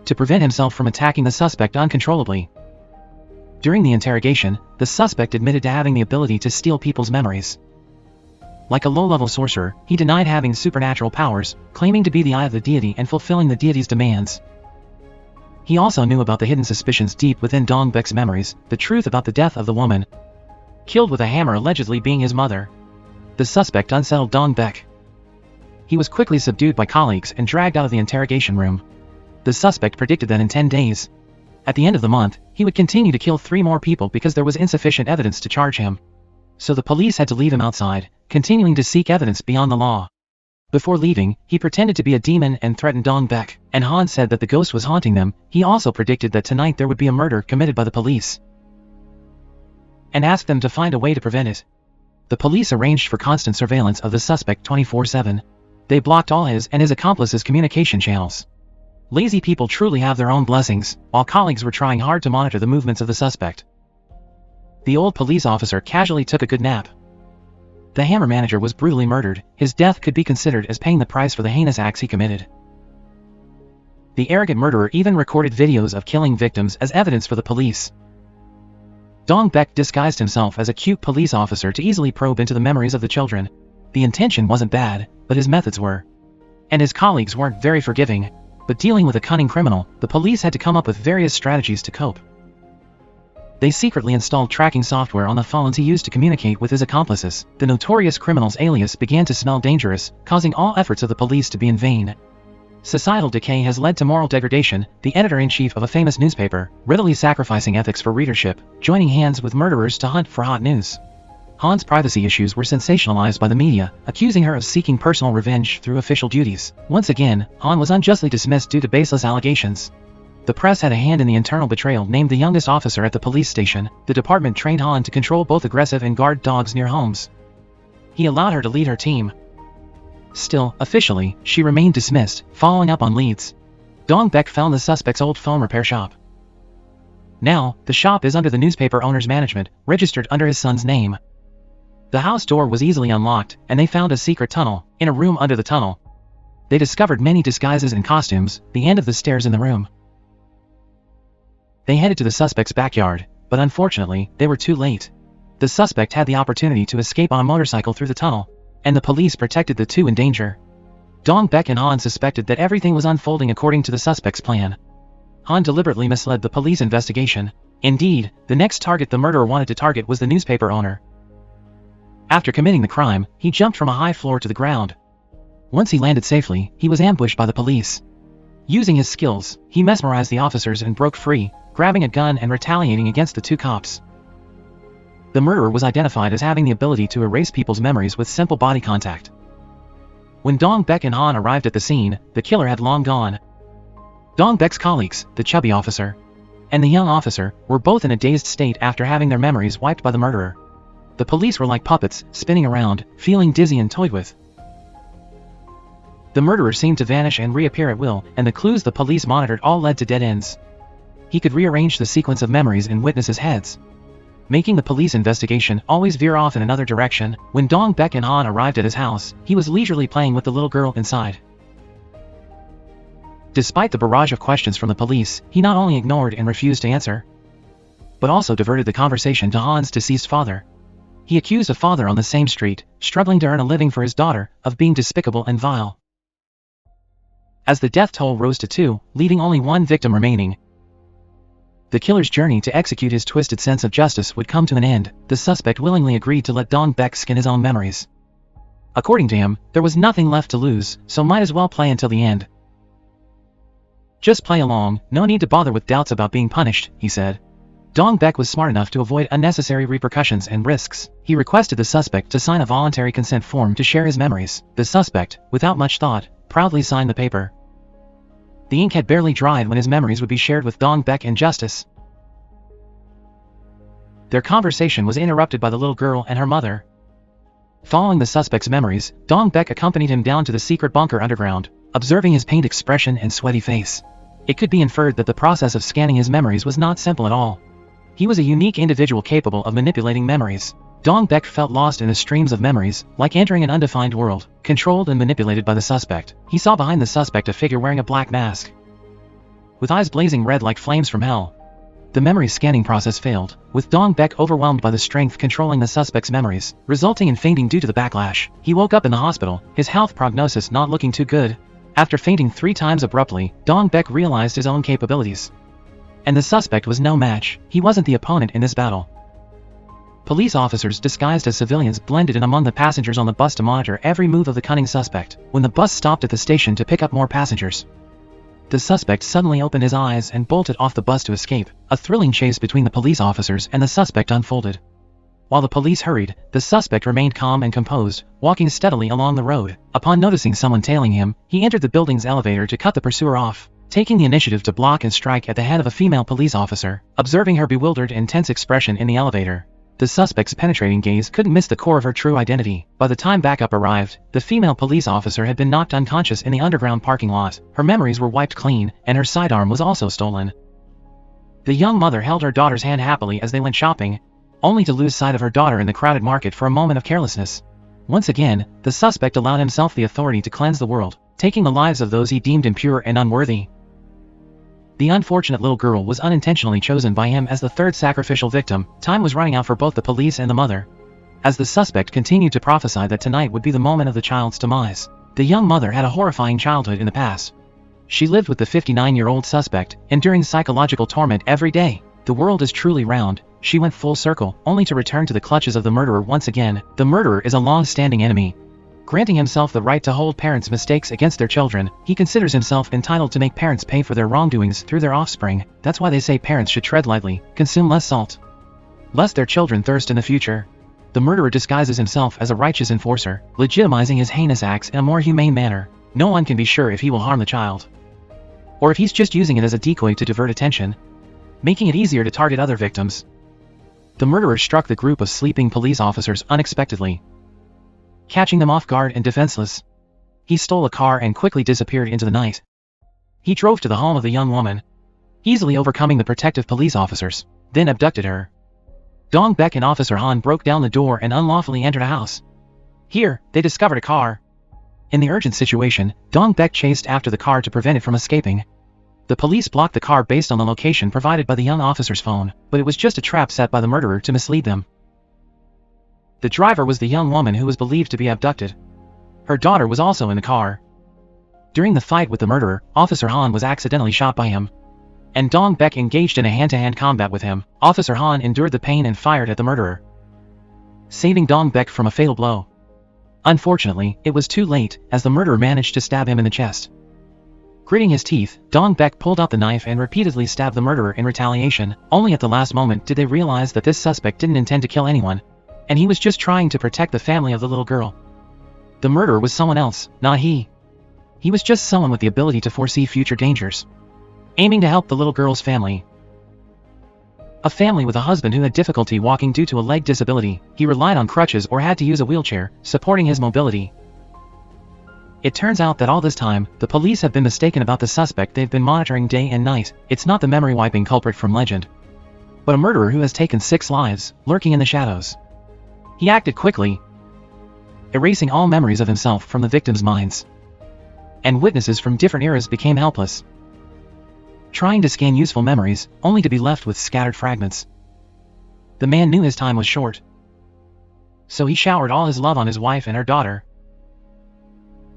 to prevent himself from attacking the suspect uncontrollably. During the interrogation, the suspect admitted to having the ability to steal people's memories. Like a low-level sorcerer, he denied having supernatural powers, claiming to be the eye of the deity and fulfilling the deity's demands. He also knew about the hidden suspicions deep within Dong Baek's memories, the truth about the death of the woman killed with a hammer allegedly being his mother. The suspect unsettled Dong Baek. He was quickly subdued by colleagues and dragged out of the interrogation room. The suspect predicted that in 10 days, at the end of the month, he would continue to kill 3 more people because there was insufficient evidence to charge him. So the police had to leave him outside, continuing to seek evidence beyond the law. Before leaving, he pretended to be a demon and threatened Dong Baek, and Han said that the ghost was haunting them. He also predicted that tonight there would be a murder committed by the police, and asked them to find a way to prevent it. The police arranged for constant surveillance of the suspect 24/7. They blocked all his and his accomplices' communication channels. Lazy people truly have their own blessings, while colleagues were trying hard to monitor the movements of the suspect. The old police officer casually took a good nap. The hammer manager was brutally murdered. His death could be considered as paying the price for the heinous acts he committed. The arrogant murderer even recorded videos of killing victims as evidence for the police. Dong Baek disguised himself as a cute police officer to easily probe into the memories of the children. The intention wasn't bad, but his methods were. And his colleagues weren't very forgiving. But dealing with a cunning criminal, the police had to come up with various strategies to cope. They secretly installed tracking software on the phones he used to communicate with his accomplices. The notorious criminal's alias began to smell dangerous, causing all efforts of the police to be in vain. Societal decay has led to moral degradation. The editor-in-chief of a famous newspaper, readily sacrificing ethics for readership, joining hands with murderers to hunt for hot news. Han's privacy issues were sensationalized by the media, accusing her of seeking personal revenge through official duties. Once again, Han was unjustly dismissed due to baseless allegations. The press had a hand in the internal betrayal. Named the youngest officer at the police station, the department trained Han to control both aggressive and guard dogs near homes. He allowed her to lead her team. Still, officially, she remained dismissed, following up on leads. Dong Baek found the suspect's old phone repair shop. Now, the shop is under the newspaper owner's management, registered under his son's name. The house door was easily unlocked, and they found a secret tunnel. In a room under the tunnel, they discovered many disguises and costumes, the end of the stairs in the room. They headed to the suspect's backyard, but unfortunately, they were too late. The suspect had the opportunity to escape on a motorcycle through the tunnel, and the police protected the two in danger. Dong Baek and Han suspected that everything was unfolding according to the suspect's plan. Han deliberately misled the police investigation. Indeed, the next target the murderer wanted to target was the newspaper owner. After committing the crime, he jumped from a high floor to the ground. Once he landed safely, he was ambushed by the police. Using his skills, he mesmerized the officers and broke free, grabbing a gun and retaliating against the two cops. The murderer was identified as having the ability to erase people's memories with simple body contact. When Dong Baek and Han arrived at the scene, the killer had long gone. Dong Baek's colleagues, the chubby officer and the young officer, were both in a dazed state after having their memories wiped by the murderer. The police were like puppets, spinning around, feeling dizzy and toyed with. The murderer seemed to vanish and reappear at will, and the clues the police monitored all led to dead ends. He could rearrange the sequence of memories in witnesses' heads, making the police investigation always veer off in another direction. When Dong Baek and Han arrived at his house, he was leisurely playing with the little girl inside. Despite the barrage of questions from the police, he not only ignored and refused to answer, but also diverted the conversation to Han's deceased father. He accused a father on the same street, struggling to earn a living for his daughter, of being despicable and vile. As the death toll rose to 2, leaving only one victim remaining, the killer's journey to execute his twisted sense of justice would come to an end. The suspect willingly agreed to let Dong Baek skin his own memories. According to him, there was nothing left to lose, so might as well play until the end. "Just play along, no need to bother with doubts about being punished," he said. Dong Baek was smart enough to avoid unnecessary repercussions and risks. He requested the suspect to sign a voluntary consent form to share his memories. The suspect, without much thought, proudly signed the paper. The ink had barely dried when his memories would be shared with Dong Baek and Justice. Their conversation was interrupted by the little girl and her mother. Following the suspect's memories, Dong Baek accompanied him down to the secret bunker underground, observing his pained expression and sweaty face. It could be inferred that the process of scanning his memories was not simple at all. He was a unique individual capable of manipulating memories. Dong Baek felt lost in the streams of memories, like entering an undefined world, controlled and manipulated by the suspect. He saw behind the suspect a figure wearing a black mask, with eyes blazing red like flames from hell. The memory scanning process failed, with Dong Baek overwhelmed by the strength controlling the suspect's memories, resulting in fainting due to the backlash. He woke up in the hospital, his health prognosis not looking too good. After fainting 3 times abruptly, Dong Baek realized his own capabilities. And the suspect was no match. He wasn't the opponent in this battle. Police officers disguised as civilians blended in among the passengers on the bus to monitor every move of the cunning suspect. When the bus stopped at the station to pick up more passengers, the suspect suddenly opened his eyes and bolted off the bus to escape. A thrilling chase between the police officers and the suspect unfolded. While the police hurried, the suspect remained calm and composed, walking steadily along the road. Upon noticing someone tailing him, he entered the building's elevator to cut the pursuer off, taking the initiative to block and strike at the head of a female police officer. Observing her bewildered and tense expression in the elevator, the suspect's penetrating gaze couldn't miss the core of her true identity. By the time backup arrived, the female police officer had been knocked unconscious in the underground parking lot. Her memories were wiped clean, and her sidearm was also stolen. The young mother held her daughter's hand happily as they went shopping, only to lose sight of her daughter in the crowded market for a moment of carelessness. Once again, the suspect allowed himself the authority to cleanse the world, taking the lives of those he deemed impure and unworthy. The unfortunate little girl was unintentionally chosen by him as the third sacrificial victim. Time was running out for both the police and the mother, as the suspect continued to prophesy that tonight would be the moment of the child's demise. The young mother had a horrifying childhood in the past. She lived with the 59-year-old suspect, enduring psychological torment every day. The world is truly round. She went full circle, only to return to the clutches of the murderer once again. The murderer is a long-standing enemy, granting himself the right to hold parents' mistakes against their children. He considers himself entitled to make parents pay for their wrongdoings through their offspring. That's why they say parents should tread lightly, consume less salt, lest their children thirst in the future. The murderer disguises himself as a righteous enforcer, legitimizing his heinous acts in a more humane manner. No one can be sure if he will harm the child, or if he's just using it as a decoy to divert attention, making it easier to target other victims. The murderer struck the group of sleeping police officers unexpectedly, catching them off guard and defenseless. He stole a car and quickly disappeared into the night. He drove to the home of the young woman, easily overcoming the protective police officers, then abducted her. Dong Baek and Officer Han broke down the door and unlawfully entered a house. Here, they discovered a car. In the urgent situation, Dong Baek chased after the car to prevent it from escaping. The police blocked the car based on the location provided by the young officer's phone, but it was just a trap set by the murderer to mislead them. The driver was the young woman who was believed to be abducted. Her daughter was also in the car. During the fight with the murderer, Officer Han was accidentally shot by him, and Dong Baek engaged in a hand-to-hand combat with him. Officer Han endured the pain and fired at the murderer, saving Dong Baek from a fatal blow. Unfortunately, it was too late, as the murderer managed to stab him in the chest. Gritting his teeth, Dong Baek pulled out the knife and repeatedly stabbed the murderer in retaliation. Only at the last moment did they realize that this suspect didn't intend to kill anyone, and he was just trying to protect the family of the little girl. The murderer was someone else, not he. He was just someone with the ability to foresee future dangers, aiming to help the little girl's family. A family with a husband who had difficulty walking due to a leg disability. He relied on crutches or had to use a wheelchair, supporting his mobility. It turns out that all this time, the police have been mistaken about the suspect they've been monitoring day and night. It's not the memory-wiping culprit from legend, but a murderer who has taken 6 lives, lurking in the shadows. He acted quickly, erasing all memories of himself from the victims' minds, and witnesses from different eras became helpless, trying to scan useful memories, only to be left with scattered fragments. The man knew his time was short, so he showered all his love on his wife and her daughter,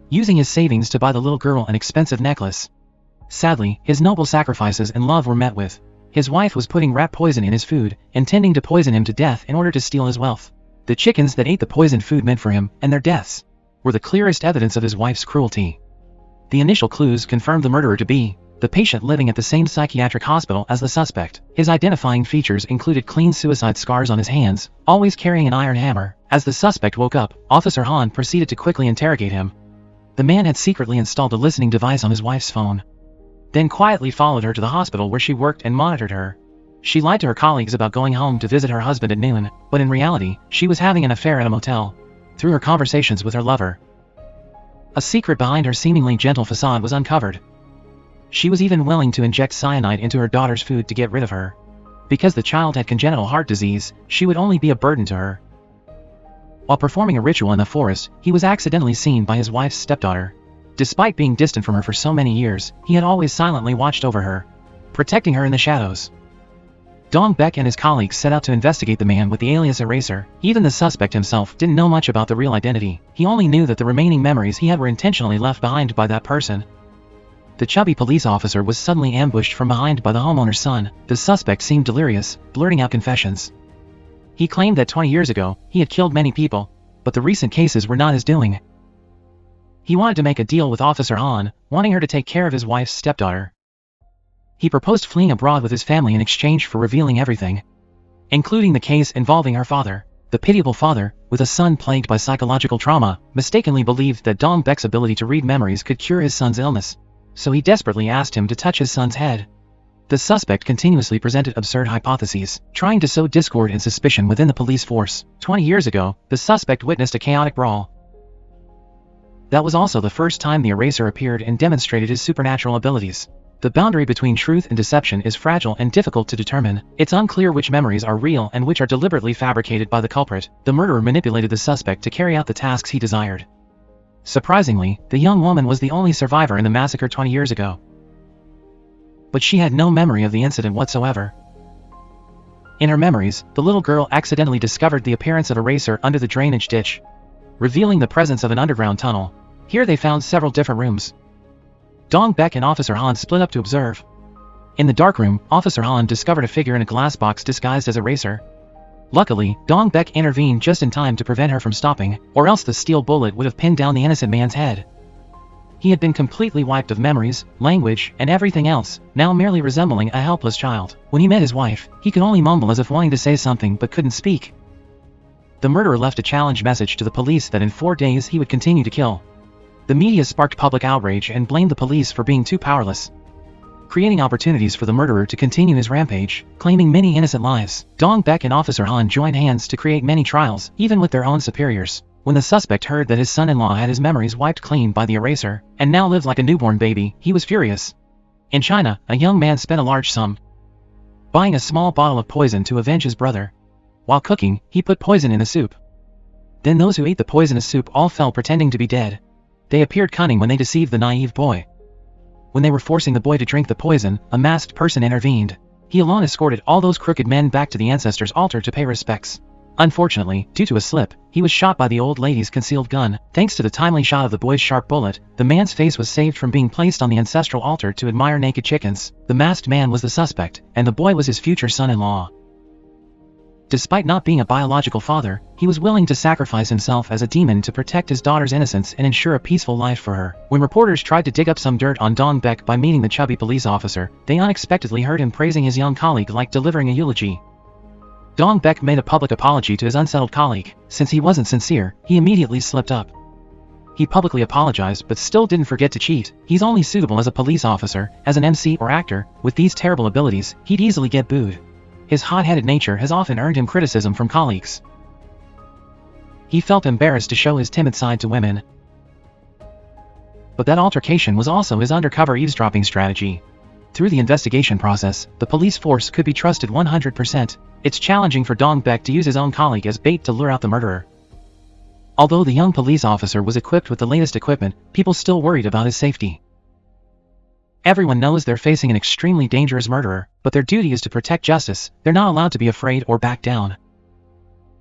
using his savings to buy the little girl an expensive necklace. Sadly, his noble sacrifices and love were met with. His wife was putting rat poison in his food, intending to poison him to death in order to steal his wealth. The chickens that ate the poisoned food meant for him, and their deaths, were the clearest evidence of his wife's cruelty. The initial clues confirmed the murderer to be the patient living at the same psychiatric hospital as the suspect. His identifying features included clean suicide scars on his hands, always carrying an iron hammer. As the suspect woke up, Officer Han proceeded to quickly interrogate him. The man had secretly installed a listening device on his wife's phone, then quietly followed her to the hospital where she worked and monitored her. She lied to her colleagues about going home to visit her husband at noon, but in reality, she was having an affair at a motel. Through her conversations with her lover, a secret behind her seemingly gentle facade was uncovered. She was even willing to inject cyanide into her daughter's food to get rid of her. Because the child had congenital heart disease, she would only be a burden to her. While performing a ritual in the forest, he was accidentally seen by his wife's stepdaughter. Despite being distant from her for so many years, he had always silently watched over her, protecting her in the shadows. Dong Baek and his colleagues set out to investigate the man with the alias Eraser. Even the suspect himself didn't know much about the real identity. He only knew that the remaining memories he had were intentionally left behind by that person. The chubby police officer was suddenly ambushed from behind by the homeowner's son. The suspect seemed delirious, blurting out confessions. He claimed that 20 years ago, he had killed many people, but the recent cases were not his doing. He wanted to make a deal with Officer Han, wanting her to take care of his wife's stepdaughter. He proposed fleeing abroad with his family in exchange for revealing everything, including the case involving her father. The pitiable father, with a son plagued by psychological trauma, mistakenly believed that Dong Baek's ability to read memories could cure his son's illness, so he desperately asked him to touch his son's head. The suspect continuously presented absurd hypotheses, trying to sow discord and suspicion within the police force. 20 years ago, the suspect witnessed a chaotic brawl. That was also the first time the Eraser appeared and demonstrated his supernatural abilities. The boundary between truth and deception is fragile and difficult to determine. It's unclear which memories are real and which are deliberately fabricated by the culprit. The murderer manipulated the suspect to carry out the tasks he desired. Surprisingly, the young woman was the only survivor in the massacre 20 years ago, but she had no memory of the incident whatsoever. In her memories, the little girl accidentally discovered the appearance of Eraser under the drainage ditch, revealing the presence of an underground tunnel. Here they found several different rooms. Dong Baek and Officer Han split up to observe. In the dark room, Officer Han discovered a figure in a glass box disguised as Eraser. Luckily, Dong Baek intervened just in time to prevent her from stopping, or else the steel bullet would have pinned down the innocent man's head. He had been completely wiped of memories, language, and everything else, now merely resembling a helpless child. When he met his wife, he could only mumble as if wanting to say something but couldn't speak. The murderer left a challenge message to the police that in 4 days he would continue to kill. The media sparked public outrage and blamed the police for being too powerless, creating opportunities for the murderer to continue his rampage, claiming many innocent lives. Dong Baek and Officer Han joined hands to create many trials, even with their own superiors. When the suspect heard that his son-in-law had his memories wiped clean by the Eraser, and now lived like a newborn baby, he was furious. In China, a young man spent a large sum buying a small bottle of poison to avenge his brother. While cooking, he put poison in the soup. Then those who ate the poisonous soup all fell pretending to be dead. They appeared cunning when they deceived the naive boy. When they were forcing the boy to drink the poison, a masked person intervened. He alone escorted all those crooked men back to the ancestors' altar to pay respects. Unfortunately, due to a slip, he was shot by the old lady's concealed gun. Thanks to the timely shot of the boy's sharp bullet, the man's face was saved from being placed on the ancestral altar to admire naked chickens. The masked man was the suspect, and the boy was his future son-in-law. Despite not being a biological father, he was willing to sacrifice himself as a demon to protect his daughter's innocence and ensure a peaceful life for her. When reporters tried to dig up some dirt on Dong Baek by meeting the chubby police officer, they unexpectedly heard him praising his young colleague like delivering a eulogy. Dong Baek made a public apology to his unsettled colleague. Since he wasn't sincere, he immediately slipped up. He publicly apologized but still didn't forget to cheat. He's only suitable as a police officer. As an MC or actor, with these terrible abilities, he'd easily get booed. His hot-headed nature has often earned him criticism from colleagues. He felt embarrassed to show his timid side to women. But that altercation was also his undercover eavesdropping strategy. Through the investigation process, the police force could be trusted 100%. It's challenging for Dong Baek to use his own colleague as bait to lure out the murderer. Although the young police officer was equipped with the latest equipment, people still worried about his safety. Everyone knows they're facing an extremely dangerous murderer, but their duty is to protect justice. They're not allowed to be afraid or back down.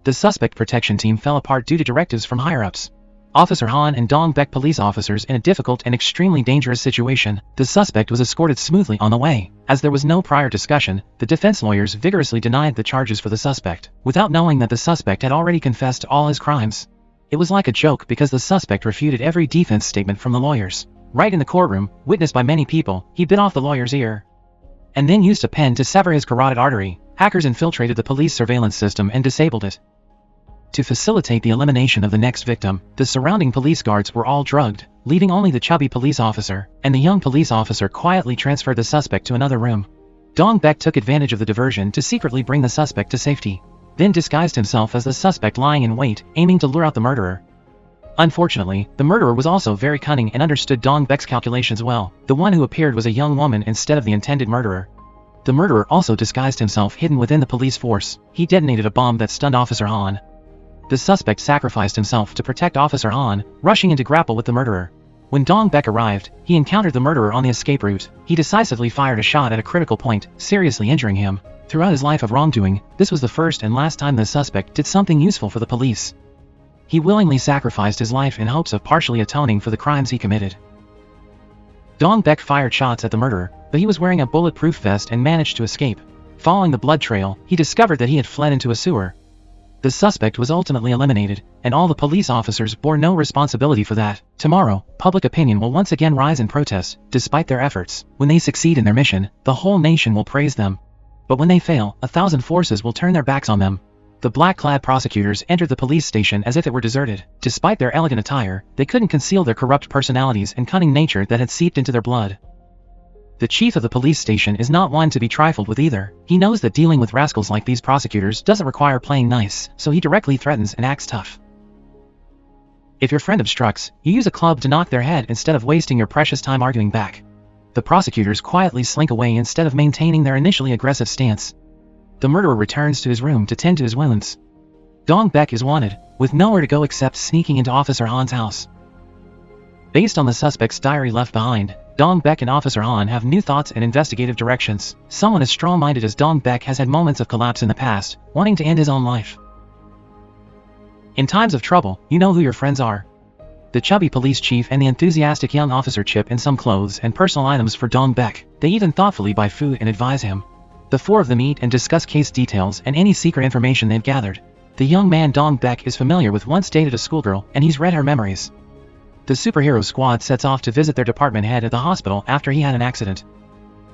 The suspect protection team fell apart due to directives from higher-ups. Officer Han and Dong Baek police officers in a difficult and extremely dangerous situation. The suspect was escorted smoothly on the way. As there was no prior discussion, the defense lawyers vigorously denied the charges for the suspect, without knowing that the suspect had already confessed to all his crimes. It was like a joke because the suspect refuted every defense statement from the lawyers. Right in the courtroom, witnessed by many people, he bit off the lawyer's ear and then used a pen to sever his carotid artery. Hackers infiltrated the police surveillance system and disabled it. To facilitate the elimination of the next victim, the surrounding police guards were all drugged, leaving only the chubby police officer, and the young police officer quietly transferred the suspect to another room. Dong Baek took advantage of the diversion to secretly bring the suspect to safety, then disguised himself as the suspect lying in wait, aiming to lure out the murderer. Unfortunately, the murderer was also very cunning and understood Dong Baek's calculations well. The one who appeared was a young woman instead of the intended murderer. The murderer also disguised himself hidden within the police force. He detonated a bomb that stunned Officer Han. The suspect sacrificed himself to protect Officer Han, rushing in to grapple with the murderer. When Dong Baek arrived, he encountered the murderer on the escape route. He decisively fired a shot at a critical point, seriously injuring him. Throughout his life of wrongdoing, this was the first and last time the suspect did something useful for the police. He willingly sacrificed his life in hopes of partially atoning for the crimes he committed. Dong Baek fired shots at the murderer, but he was wearing a bulletproof vest and managed to escape. Following the blood trail, he discovered that he had fled into a sewer. The suspect was ultimately eliminated, and all the police officers bore no responsibility for that. Tomorrow, public opinion will once again rise in protest, despite their efforts. When they succeed in their mission, the whole nation will praise them. But when they fail, 1,000 forces will turn their backs on them. The black-clad prosecutors entered the police station as if it were deserted. Despite their elegant attire, they couldn't conceal their corrupt personalities and cunning nature that had seeped into their blood. The chief of the police station is not one to be trifled with either. He knows that dealing with rascals like these prosecutors doesn't require playing nice, so he directly threatens and acts tough. If your friend obstructs, you use a club to knock their head instead of wasting your precious time arguing back. The prosecutors quietly slink away instead of maintaining their initially aggressive stance. The murderer returns to his room to tend to his wounds. Dong Baek is wanted, with nowhere to go except sneaking into Officer Han's house. Based on the suspect's diary left behind, Dong Baek and Officer Han have new thoughts and investigative directions. Someone as strong-minded as Dong Baek has had moments of collapse in the past, wanting to end his own life. In times of trouble, you know who your friends are. The chubby police chief and the enthusiastic young officer chip in some clothes and personal items for Dong Baek. They even thoughtfully buy food and advise him. The four of them eat and discuss case details and any secret information they've gathered. The young man Dong Baek is familiar with once dated a schoolgirl, and he's read her memories. The superhero squad sets off to visit their department head at the hospital after he had an accident.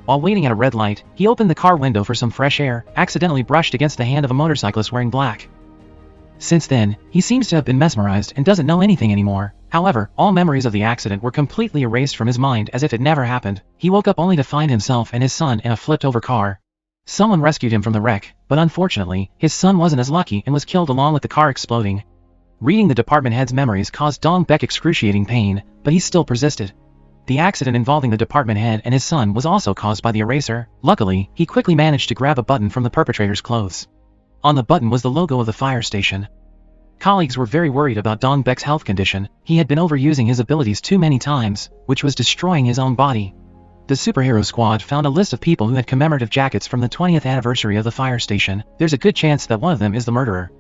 While waiting at a red light, he opened the car window for some fresh air, accidentally brushed against the hand of a motorcyclist wearing black. Since then, he seems to have been mesmerized and doesn't know anything anymore. However, all memories of the accident were completely erased from his mind as if it never happened. He woke up only to find himself and his son in a flipped-over car. Someone rescued him from the wreck, but unfortunately, his son wasn't as lucky and was killed along with the car exploding. Reading the department head's memories caused Dong Baek excruciating pain, but he still persisted. The accident involving the department head and his son was also caused by the eraser. Luckily, he quickly managed to grab a button from the perpetrator's clothes. On the button was the logo of the fire station. Colleagues were very worried about Dong Baek's health condition. He had been overusing his abilities too many times, which was destroying his own body. The superhero squad found a list of people who had commemorative jackets from the 20th anniversary of the fire station. There's a good chance that one of them is the murderer.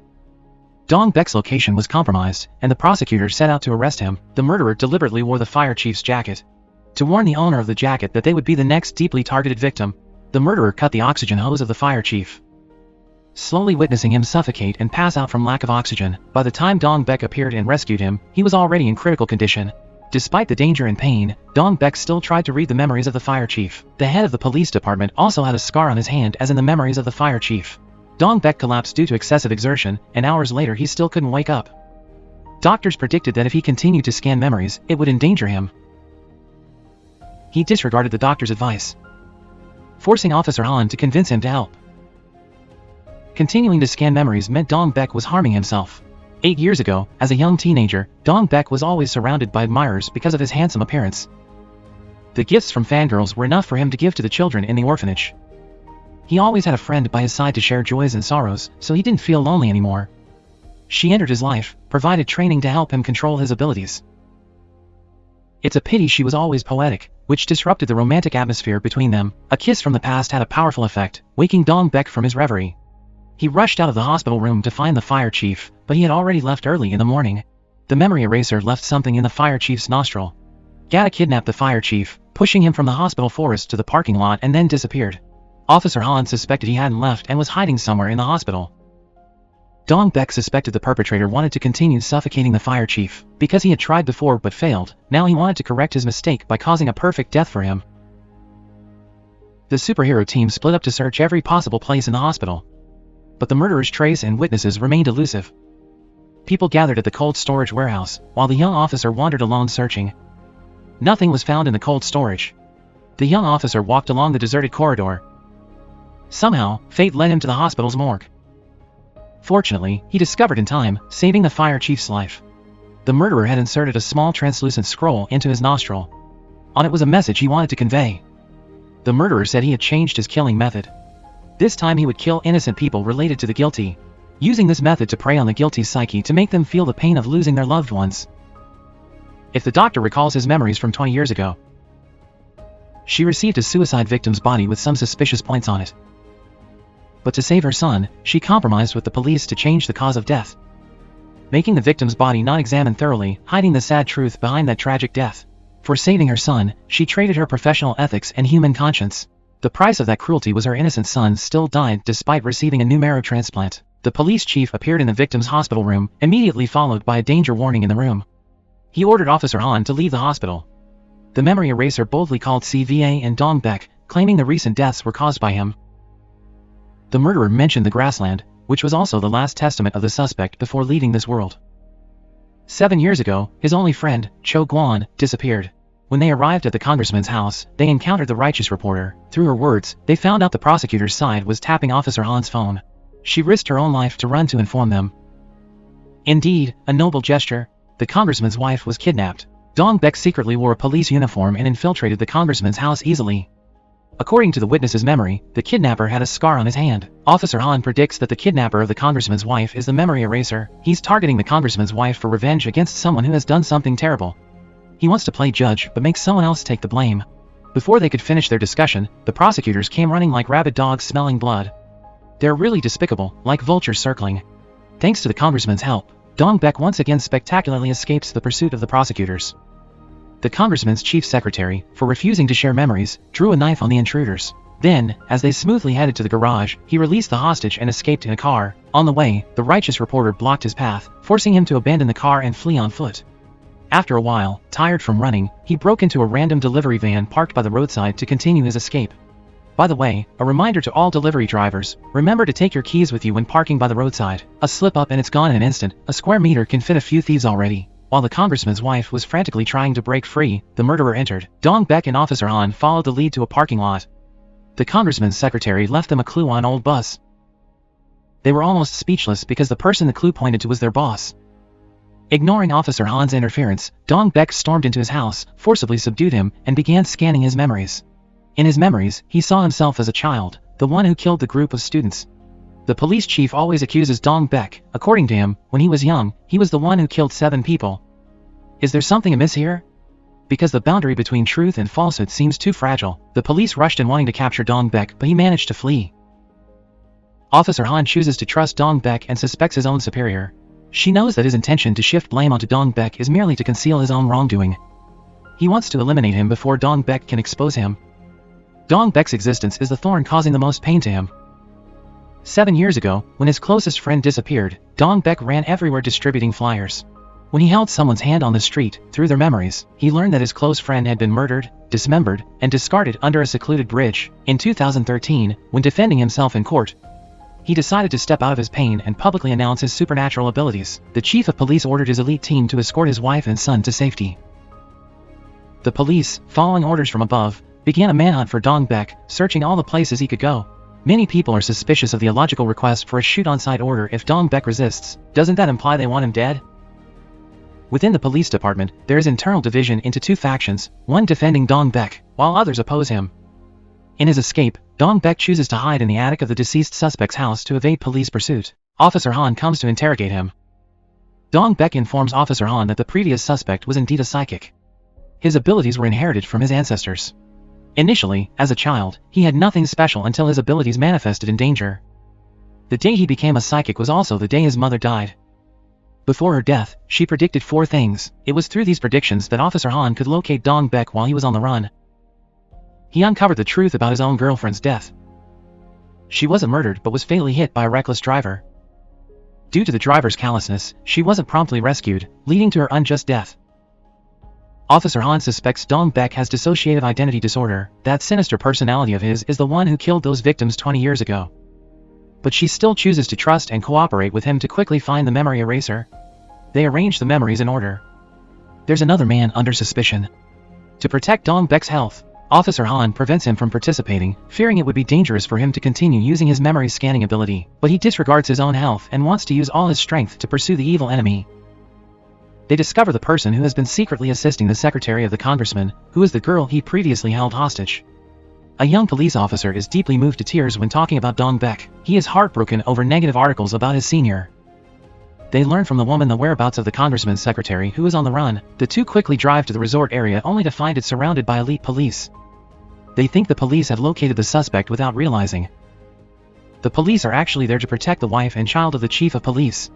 Dong Baek's location was compromised, and the prosecutors set out to arrest him. The murderer deliberately wore the fire chief's jacket to warn the owner of the jacket that they would be the next deeply targeted victim. The murderer cut the oxygen hose of the fire chief, slowly witnessing him suffocate and pass out from lack of oxygen. By the time Dong Baek appeared and rescued him, he was already in critical condition. Despite the danger and pain, Dong Baek still tried to read the memories of the fire chief. The head of the police department also had a scar on his hand as in the memories of the fire chief. Dong Baek collapsed due to excessive exertion, and hours later he still couldn't wake up. Doctors predicted that if he continued to scan memories, it would endanger him. He disregarded the doctor's advice, forcing Officer Han to convince him to help. Continuing to scan memories meant Dong Baek was harming himself. 8 years ago, as a young teenager, Dong Baek was always surrounded by admirers because of his handsome appearance. The gifts from fangirls were enough for him to give to the children in the orphanage. He always had a friend by his side to share joys and sorrows, so he didn't feel lonely anymore. She entered his life, provided training to help him control his abilities. It's a pity she was always poetic, which disrupted the romantic atmosphere between them. A kiss from the past had a powerful effect, waking Dong Baek from his reverie. He rushed out of the hospital room to find the fire chief, but he had already left early in the morning. The memory eraser left something in the fire chief's nostril. Gata kidnapped the fire chief, pushing him from the hospital forest to the parking lot and then disappeared. Officer Han suspected he hadn't left and was hiding somewhere in the hospital. Dong Baek suspected the perpetrator wanted to continue suffocating the fire chief. Because he had tried before but failed, now he wanted to correct his mistake by causing a perfect death for him. The superhero team split up to search every possible place in the hospital. But the murderer's trace and witnesses remained elusive. People gathered at the cold storage warehouse, while the young officer wandered alone searching. Nothing was found in the cold storage. The young officer walked along the deserted corridor. Somehow, fate led him to the hospital's morgue. Fortunately, he discovered in time, saving the fire chief's life. The murderer had inserted a small translucent scroll into his nostril. On it was a message he wanted to convey. The murderer said he had changed his killing method. This time he would kill innocent people related to the guilty, using this method to prey on the guilty's psyche to make them feel the pain of losing their loved ones. If the doctor recalls his memories from 20 years ago, she received a suicide victim's body with some suspicious points on it. But to save her son, she compromised with the police to change the cause of death, making the victim's body not examined thoroughly, hiding the sad truth behind that tragic death. For saving her son, she traded her professional ethics and human conscience. The price of that cruelty was her innocent son still died despite receiving a new marrow transplant. The police chief appeared in the victim's hospital room, immediately followed by a danger warning in the room. He ordered Officer Han to leave the hospital. The memory eraser boldly called CVA and Dong Baek, claiming the recent deaths were caused by him. The murderer mentioned the grassland, which was also the last testament of the suspect before leaving this world. 7 years ago, his only friend, Cho Guan, disappeared. When they arrived at the congressman's house, they encountered the righteous reporter. Through her words, they found out the prosecutor's side was tapping Officer Han's phone. She risked her own life to run to inform them. Indeed, a noble gesture. The congressman's wife was kidnapped. Dong Baek secretly wore a police uniform and infiltrated the congressman's house easily. According to the witness's memory, the kidnapper had a scar on his hand. Officer Han predicts that the kidnapper of the congressman's wife is the memory eraser. He's targeting the congressman's wife for revenge against someone who has done something terrible. He wants to play judge but makes someone else take the blame. Before they could finish their discussion, the prosecutors came running like rabid dogs smelling blood. They're really despicable, like vultures circling. Thanks to the congressman's help, Dong Baek once again spectacularly escapes the pursuit of the prosecutors. The congressman's chief secretary, for refusing to share memories, drew a knife on the intruders. Then, as they smoothly headed to the garage, he released the hostage and escaped in a car. On the way, the righteous reporter blocked his path, forcing him to abandon the car and flee on foot. After a while, tired from running, he broke into a random delivery van parked by the roadside to continue his escape. By the way, a reminder to all delivery drivers, remember to take your keys with you when parking by the roadside. A slip-up and it's gone in an instant. A square meter can fit a few thieves already. While the congressman's wife was frantically trying to break free, the murderer entered. Dong Baek and Officer Han followed the lead to a parking lot. The congressman's secretary left them a clue on an old bus. They were almost speechless because the person the clue pointed to was their boss. Ignoring Officer Han's interference, Dong Baek stormed into his house, forcibly subdued him, and began scanning his memories. In his memories, he saw himself as a child, the one who killed the group of students. The police chief always accuses Dong Baek. According to him, when he was young, he was the one who killed 7 people. Is there something amiss here? Because the boundary between truth and falsehood seems too fragile, the police rushed in wanting to capture Dong Baek, but he managed to flee. Officer Han chooses to trust Dong Baek and suspects his own superior. She knows that his intention to shift blame onto Dong Baek is merely to conceal his own wrongdoing. He wants to eliminate him before Dong Baek can expose him. Dong Baek's existence is the thorn causing the most pain to him. 7 years ago, when his closest friend disappeared, Dong Baek ran everywhere distributing flyers. When he held someone's hand on the street, through their memories, he learned that his close friend had been murdered, dismembered, and discarded under a secluded bridge. In 2013, when defending himself in court, he decided to step out of his pain and publicly announce his supernatural abilities. The chief of police ordered his elite team to escort his wife and son to safety. The police, following orders from above, began a manhunt for Dong Baek, searching all the places he could go. Many people are suspicious of the illogical request for a shoot-on-sight order if Dong Baek resists. Doesn't that imply they want him dead? Within the police department, there is internal division into 2 factions, one defending Dong Baek, while others oppose him. In his escape, Dong Baek chooses to hide in the attic of the deceased suspect's house to evade police pursuit. Officer Han comes to interrogate him. Dong Baek informs Officer Han that the previous suspect was indeed a psychic. His abilities were inherited from his ancestors. Initially, as a child, he had nothing special until his abilities manifested in danger. The day he became a psychic was also the day his mother died. Before her death, she predicted 4 things. It was through these predictions that Officer Han could locate Dong Baek while he was on the run. He uncovered the truth about his own girlfriend's death. She wasn't murdered but was fatally hit by a reckless driver. Due to the driver's callousness, she wasn't promptly rescued, leading to her unjust death. Officer Han suspects Dong Baek has dissociative identity disorder. That sinister personality of his is the one who killed those victims 20 years ago. But she still chooses to trust and cooperate with him to quickly find the memory eraser. They arrange the memories in order. There's another man under suspicion. To protect Dong Baek's health, Officer Han prevents him from participating, fearing it would be dangerous for him to continue using his memory scanning ability, but he disregards his own health and wants to use all his strength to pursue the evil enemy. They discover the person who has been secretly assisting the secretary of the congressman, who is the girl he previously held hostage. A young police officer is deeply moved to tears when talking about Dong Baek. He is heartbroken over negative articles about his senior. They learn from the woman the whereabouts of the congressman's secretary, who is on the run. The two quickly drive to the resort area only to find it surrounded by elite police. They think the police have located the suspect without realizing. The police are actually there to protect the wife and child of the chief of police.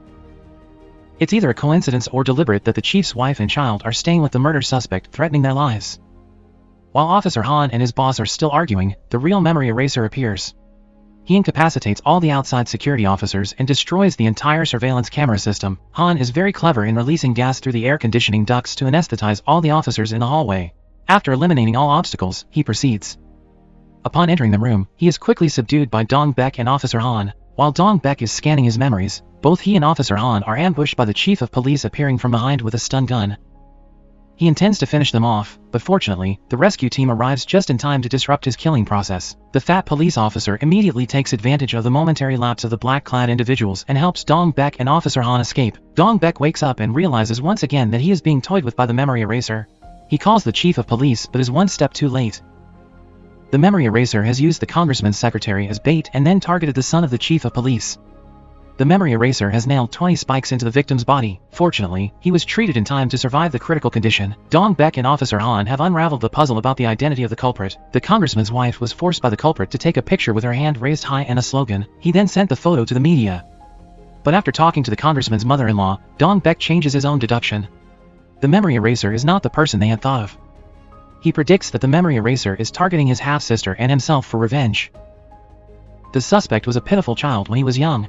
It's either a coincidence or deliberate that the chief's wife and child are staying with the murder suspect, threatening their lives. While Officer Han and his boss are still arguing, the real memory eraser appears. He incapacitates all the outside security officers and destroys the entire surveillance camera system. Han is very clever in releasing gas through the air conditioning ducts to anesthetize all the officers in the hallway. After eliminating all obstacles, he proceeds. Upon entering the room, he is quickly subdued by Dong Baek and Officer Han. While Dong Baek is scanning his memories, both he and Officer Han are ambushed by the chief of police appearing from behind with a stun gun. He intends to finish them off, but fortunately, the rescue team arrives just in time to disrupt his killing process. The fat police officer immediately takes advantage of the momentary lapse of the black-clad individuals and helps Dong Baek and Officer Han escape. Dong Baek wakes up and realizes once again that he is being toyed with by the memory eraser. He calls the chief of police but is one step too late. The memory eraser has used the congressman's secretary as bait and then targeted the son of the chief of police. The memory eraser has nailed 20 spikes into the victim's body. Fortunately, he was treated in time to survive the critical condition. Dong Baek and Officer Han have unraveled the puzzle about the identity of the culprit. The congressman's wife was forced by the culprit to take a picture with her hand raised high and a slogan. He then sent the photo to the media. But after talking to the congressman's mother-in-law, Dong Baek changes his own deduction. The memory eraser is not the person they had thought of. He predicts that the memory eraser is targeting his half-sister and himself for revenge. The suspect was a pitiful child when he was young.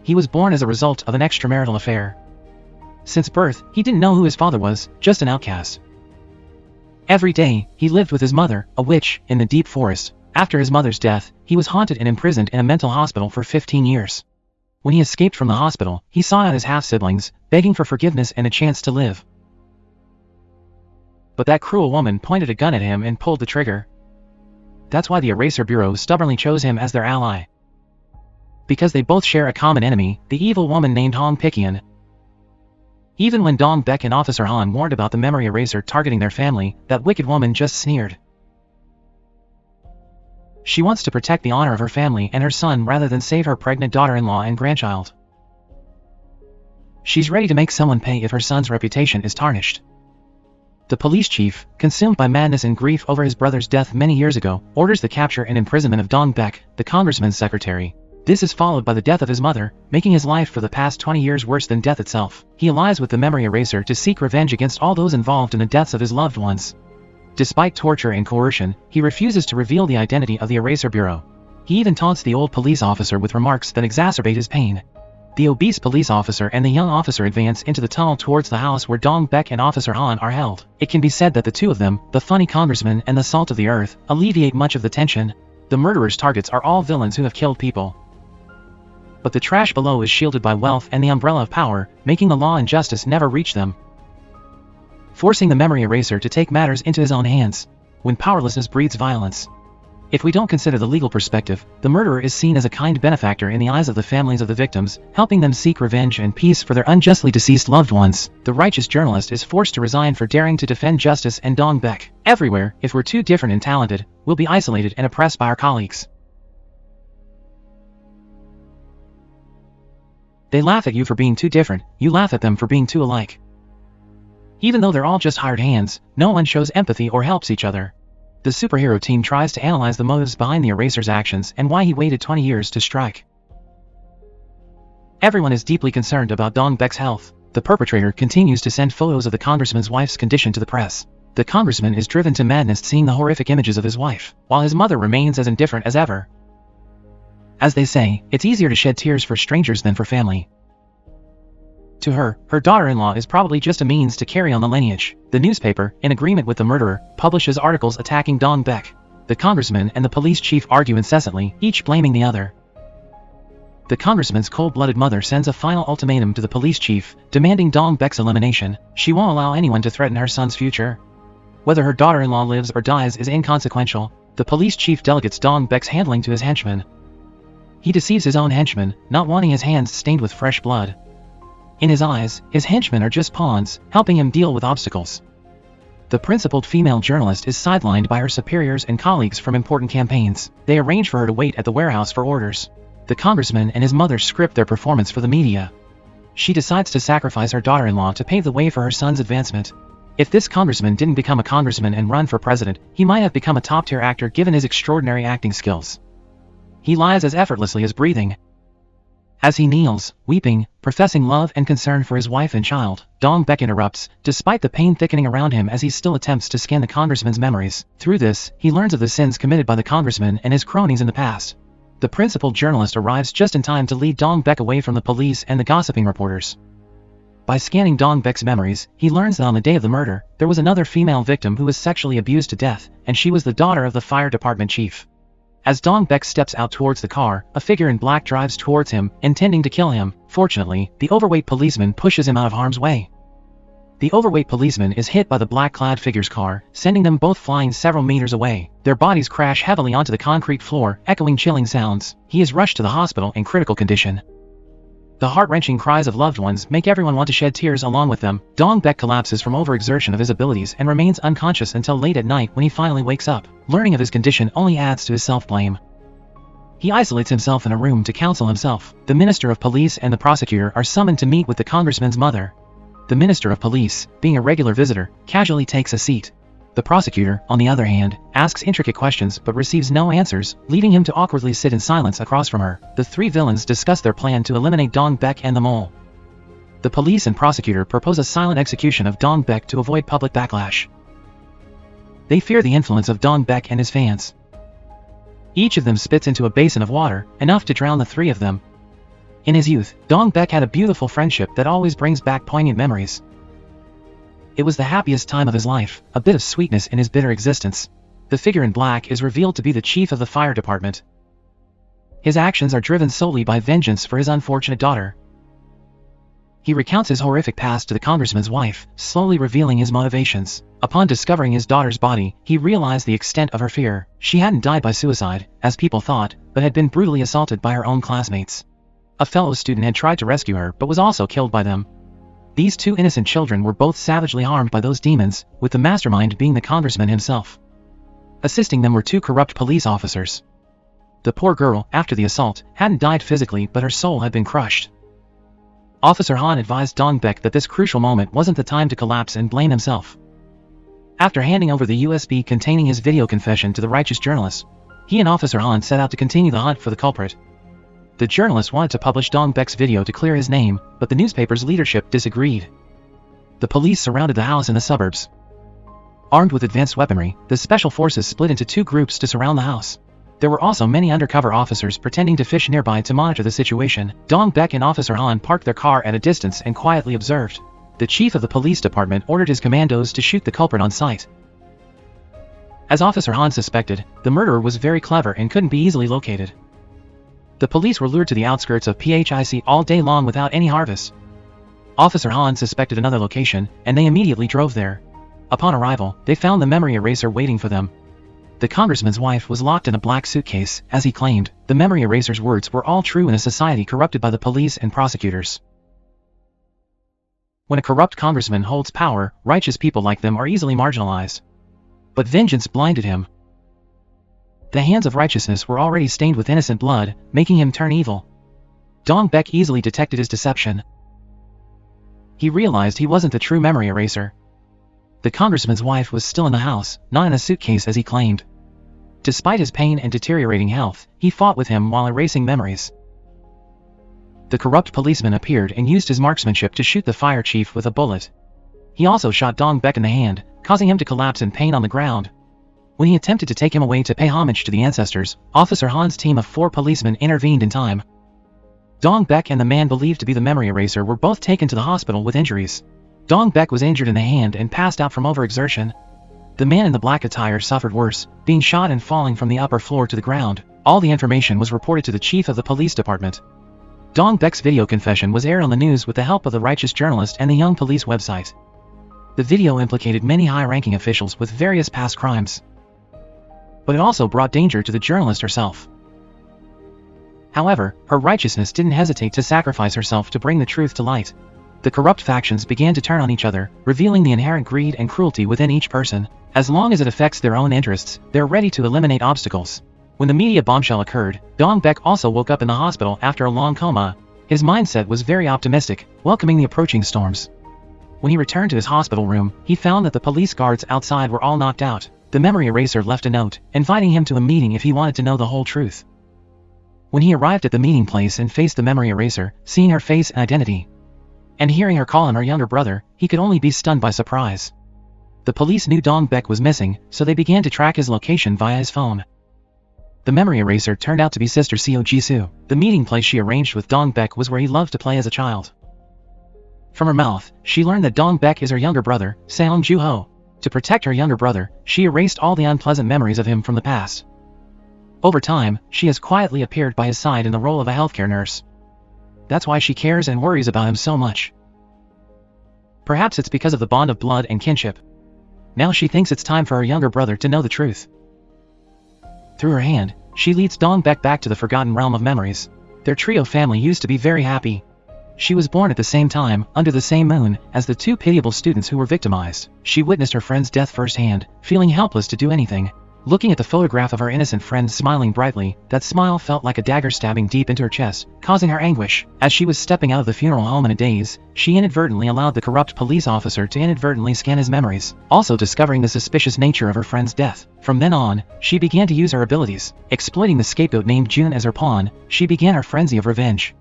He was born as a result of an extramarital affair. Since birth, he didn't know who his father was, just an outcast. Every day, he lived with his mother, a witch, in the deep forest. After his mother's death, he was haunted and imprisoned in a mental hospital for 15 years. When he escaped from the hospital, he sought out his half-siblings, begging for forgiveness and a chance to live. But that cruel woman pointed a gun at him and pulled the trigger. That's why the Eraser Bureau stubbornly chose him as their ally. Because they both share a common enemy, the evil woman named Hong Pikian. Even when Dong Baek and Officer Han warned about the memory eraser targeting their family, that wicked woman just sneered. She wants to protect the honor of her family and her son rather than save her pregnant daughter-in-law and grandchild. She's ready to make someone pay if her son's reputation is tarnished. The police chief, consumed by madness and grief over his brother's death many years ago, orders the capture and imprisonment of Dong Baek, the congressman's secretary. This is followed by the death of his mother, making his life for the past 20 years worse than death itself. He allies with the memory eraser to seek revenge against all those involved in the deaths of his loved ones. Despite torture and coercion, he refuses to reveal the identity of the Eraser Bureau. He even taunts the old police officer with remarks that exacerbate his pain. The obese police officer and the young officer advance into the tunnel towards the house where Dong Baek and Officer Han are held. It can be said that the two of them, the funny congressman and the salt of the earth, alleviate much of the tension. The murderers' targets are all villains who have killed people. But the trash below is shielded by wealth and the umbrella of power, making the law and justice never reach them. Forcing the memory eraser to take matters into his own hands. When powerlessness breeds violence. If we don't consider the legal perspective, the murderer is seen as a kind benefactor in the eyes of the families of the victims, helping them seek revenge and peace for their unjustly deceased loved ones. The righteous journalist is forced to resign for daring to defend justice and Dong Baek. Everywhere, if we're too different and talented, we'll be isolated and oppressed by our colleagues. They laugh at you for being too different, you laugh at them for being too alike. Even though they're all just hired hands, no one shows empathy or helps each other. The superhero team tries to analyze the motives behind the Eraser's actions and why he waited 20 years to strike. Everyone is deeply concerned about Dong Baek's health. The perpetrator continues to send photos of the congressman's wife's condition to the press. The congressman is driven to madness seeing the horrific images of his wife, while his mother remains as indifferent as ever. As they say, it's easier to shed tears for strangers than for family. To her, her daughter-in-law is probably just a means to carry on the lineage. The newspaper, in agreement with the murderer, publishes articles attacking Dong Baek. The congressman and the police chief argue incessantly, each blaming the other. The congressman's cold-blooded mother sends a final ultimatum to the police chief, demanding Dong Baek's elimination. She won't allow anyone to threaten her son's future. Whether her daughter-in-law lives or dies is inconsequential. The police chief delegates Dong Baek's handling to his henchmen. He deceives his own henchmen, not wanting his hands stained with fresh blood. In his eyes, his henchmen are just pawns, helping him deal with obstacles. The principled female journalist is sidelined by her superiors and colleagues from important campaigns. They arrange for her to wait at the warehouse for orders. The congressman and his mother script their performance for the media. She decides to sacrifice her daughter-in-law to pave the way for her son's advancement. If this congressman didn't become a congressman and run for president, he might have become a top-tier actor given his extraordinary acting skills. He lies as effortlessly as breathing. As he kneels, weeping, professing love and concern for his wife and child, Dong Baek interrupts, despite the pain thickening around him as he still attempts to scan the congressman's memories. Through this, he learns of the sins committed by the congressman and his cronies in the past. The principled journalist arrives just in time to lead Dong Baek away from the police and the gossiping reporters. By scanning Dong Baek's memories, he learns that on the day of the murder, there was another female victim who was sexually abused to death, and she was the daughter of the fire department chief. As Dong Baek steps out towards the car, a figure in black drives towards him, intending to kill him. Fortunately, the overweight policeman pushes him out of harm's way. The overweight policeman is hit by the black-clad figure's car, sending them both flying several meters away. Their bodies crash heavily onto the concrete floor, echoing chilling sounds. He is rushed to the hospital in critical condition. The heart-wrenching cries of loved ones make everyone want to shed tears along with them. Dong Baek collapses from overexertion of his abilities and remains unconscious until late at night when he finally wakes up. Learning of his condition only adds to his self-blame. He isolates himself in a room to counsel himself. The Minister of Police and the prosecutor are summoned to meet with the congressman's mother. The Minister of Police, being a regular visitor, casually takes a seat. The prosecutor, on the other hand, asks intricate questions but receives no answers, leaving him to awkwardly sit in silence across from her. The three villains discuss their plan to eliminate Dong Baek and the mole. The police and prosecutor propose a silent execution of Dong Baek to avoid public backlash. They fear the influence of Dong Baek and his fans. Each of them spits into a basin of water, enough to drown the three of them. In his youth, Dong Baek had a beautiful friendship that always brings back poignant memories. It was the happiest time of his life, a bit of sweetness in his bitter existence. The figure in black is revealed to be the chief of the fire department. His actions are driven solely by vengeance for his unfortunate daughter. He recounts his horrific past to the congressman's wife, slowly revealing his motivations. Upon discovering his daughter's body, he realized the extent of her fear. She hadn't died by suicide, as people thought, but had been brutally assaulted by her own classmates. A fellow student had tried to rescue her but was also killed by them. These two innocent children were both savagely harmed by those demons, with the mastermind being the congressman himself. Assisting them were two corrupt police officers. The poor girl, after the assault, hadn't died physically but her soul had been crushed. Officer Han advised Dong Baek that this crucial moment wasn't the time to collapse and blame himself. After handing over the USB containing his video confession to the righteous journalist, he and Officer Han set out to continue the hunt for the culprit. The journalist wanted to publish Dong Baek's video to clear his name, but the newspaper's leadership disagreed. The police surrounded the house in the suburbs. Armed with advanced weaponry, the special forces split into two groups to surround the house. There were also many undercover officers pretending to fish nearby to monitor the situation. Dong Baek and Officer Han parked their car at a distance and quietly observed. The chief of the police department ordered his commandos to shoot the culprit on sight. As Officer Han suspected, the murderer was very clever and couldn't be easily located. The police were lured to the outskirts of PHIC all day long without any harvest. Officer Han suspected another location, and they immediately drove there. Upon arrival, they found the memory eraser waiting for them. The congressman's wife was locked in a black suitcase. As he claimed, the memory eraser's words were all true in a society corrupted by the police and prosecutors. When a corrupt congressman holds power, righteous people like them are easily marginalized. But vengeance blinded him. The hands of righteousness were already stained with innocent blood, making him turn evil. Dong Baek easily detected his deception. He realized he wasn't the true memory eraser. The congressman's wife was still in the house, not in a suitcase as he claimed. Despite his pain and deteriorating health, he fought with him while erasing memories. The corrupt policeman appeared and used his marksmanship to shoot the fire chief with a bullet. He also shot Dong Baek in the hand, causing him to collapse in pain on the ground. When he attempted to take him away to pay homage to the ancestors, Officer Han's team of 4 policemen intervened in time. Dong Baek and the man believed to be the memory eraser were both taken to the hospital with injuries. Dong Baek was injured in the hand and passed out from overexertion. The man in the black attire suffered worse, being shot and falling from the upper floor to the ground. All the information was reported to the chief of the police department. Dong Baek's video confession was aired on the news with the help of the righteous journalist and the Young Police website. The video implicated many high-ranking officials with various past crimes. But it also brought danger to the journalist herself. However, her righteousness didn't hesitate to sacrifice herself to bring the truth to light. The corrupt factions began to turn on each other, revealing the inherent greed and cruelty within each person. As long as it affects their own interests, they're ready to eliminate obstacles. When the media bombshell occurred, Dong Baek also woke up in the hospital after a long coma. His mindset was very optimistic, welcoming the approaching storms. When he returned to his hospital room, he found that the police guards outside were all knocked out. The memory eraser left a note, inviting him to a meeting if he wanted to know the whole truth. When he arrived at the meeting place and faced the memory eraser, seeing her face and identity, and hearing her call him her younger brother, he could only be stunned by surprise. The police knew Dong Baek was missing, so they began to track his location via his phone. The memory eraser turned out to be sister Seo Jisoo. The meeting place she arranged with Dong Baek was where he loved to play as a child. From her mouth, she learned that Dong Baek is her younger brother, Seong Joo-ho. To protect her younger brother, she erased all the unpleasant memories of him from the past. Over time, she has quietly appeared by his side in the role of a healthcare nurse. That's why she cares and worries about him so much. Perhaps it's because of the bond of blood and kinship. Now she thinks it's time for her younger brother to know the truth. Through her hand, she leads Dong Baek back to the forgotten realm of memories. Their trio family used to be very happy. She was born at the same time, under the same moon, as the two pitiable students who were victimized. She witnessed her friend's death firsthand, feeling helpless to do anything. Looking at the photograph of her innocent friend smiling brightly, that smile felt like a dagger stabbing deep into her chest, causing her anguish. As she was stepping out of the funeral home in a daze, she inadvertently allowed the corrupt police officer to inadvertently scan his memories, also discovering the suspicious nature of her friend's death. From then on, she began to use her abilities. Exploiting the scapegoat named June as her pawn, she began her frenzy of revenge.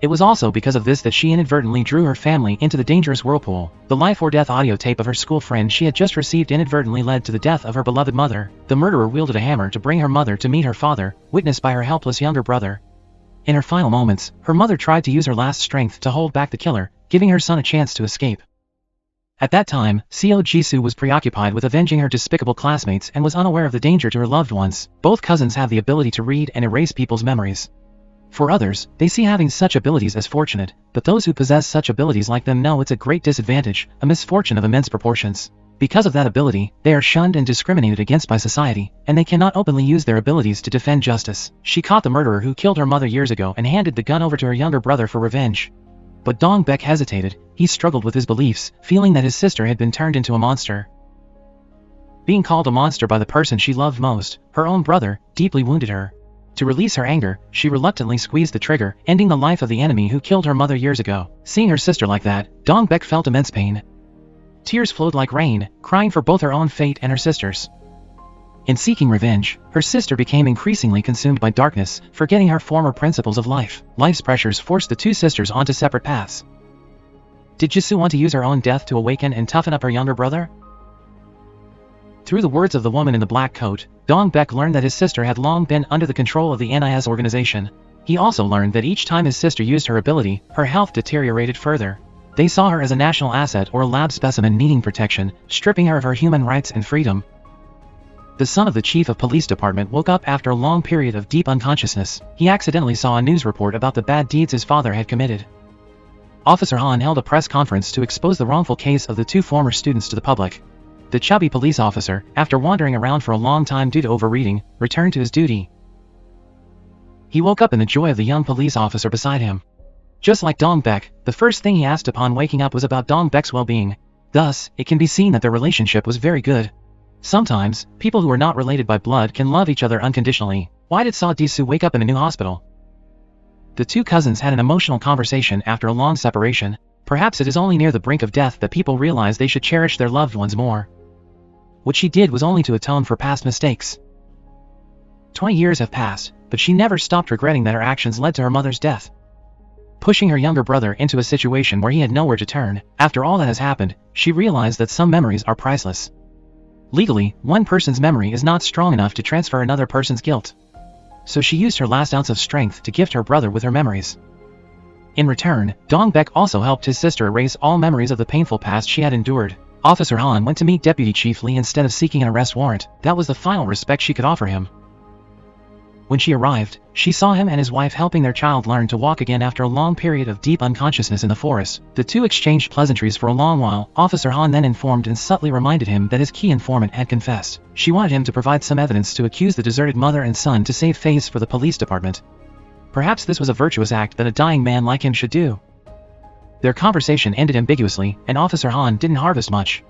It was also because of this that she inadvertently drew her family into the dangerous whirlpool. The life or death audio tape of her school friend she had just received inadvertently led to the death of her beloved mother. The murderer wielded a hammer to bring her mother to meet her father, witnessed by her helpless younger brother. In her final moments, her mother tried to use her last strength to hold back the killer, giving her son a chance to escape. At that time, Seo Jisoo was preoccupied with avenging her despicable classmates and was unaware of the danger to her loved ones. Both cousins have the ability to read and erase people's memories. For others, they see having such abilities as fortunate, but those who possess such abilities like them know it's a great disadvantage, a misfortune of immense proportions. Because of that ability, they are shunned and discriminated against by society, and they cannot openly use their abilities to defend justice. She caught the murderer who killed her mother years ago and handed the gun over to her younger brother for revenge. But Dong Baek hesitated. He struggled with his beliefs, feeling that his sister had been turned into a monster. Being called a monster by the person she loved most, her own brother, deeply wounded her. To release her anger, she reluctantly squeezed the trigger, ending the life of the enemy who killed her mother years ago. Seeing her sister like that, Dong Baek felt immense pain. Tears flowed like rain, crying for both her own fate and her sister's. In seeking revenge, her sister became increasingly consumed by darkness, forgetting her former principles of life. Life's pressures forced the two sisters onto separate paths. Did Jisoo want to use her own death to awaken and toughen up her younger brother? Through the words of the woman in the black coat, Dong Baek learned that his sister had long been under the control of the NIS organization. He also learned that each time his sister used her ability, her health deteriorated further. They saw her as a national asset or a lab specimen needing protection, stripping her of her human rights and freedom. The son of the chief of police department woke up after a long period of deep unconsciousness. He accidentally saw a news report about the bad deeds his father had committed. Officer Han held a press conference to expose the wrongful case of the two former students to the public. The chubby police officer, after wandering around for a long time due to overreading, returned to his duty. He woke up in the joy of the young police officer beside him. Just like Dong Baek, the first thing he asked upon waking up was about Dong Baek's well-being. Thus, it can be seen that their relationship was very good. Sometimes, people who are not related by blood can love each other unconditionally. Why did Seo Jisoo wake up in a new hospital? The two cousins had an emotional conversation after a long separation. Perhaps it is only near the brink of death that people realize they should cherish their loved ones more. What she did was only to atone for past mistakes. 20 years have passed, but she never stopped regretting that her actions led to her mother's death. Pushing her younger brother into a situation where he had nowhere to turn, after all that has happened, she realized that some memories are priceless. Legally, one person's memory is not strong enough to transfer another person's guilt. so she used her last ounce of strength to gift her brother with her memories. In return, Dong Baek also helped his sister erase all memories of the painful past she had endured. Officer Han went to meet Deputy Chief Lee instead of seeking an arrest warrant. That was the final respect she could offer him. When she arrived, she saw him and his wife helping their child learn to walk again after a long period of deep unconsciousness in the forest. The two exchanged pleasantries for a long while. Officer Han then informed and subtly reminded him that his key informant had confessed. She wanted him to provide some evidence to accuse the deserted mother and son to save face for the police department. Perhaps this was a virtuous act that a dying man like him should do. Their conversation ended ambiguously, and Officer Han didn't harvest much.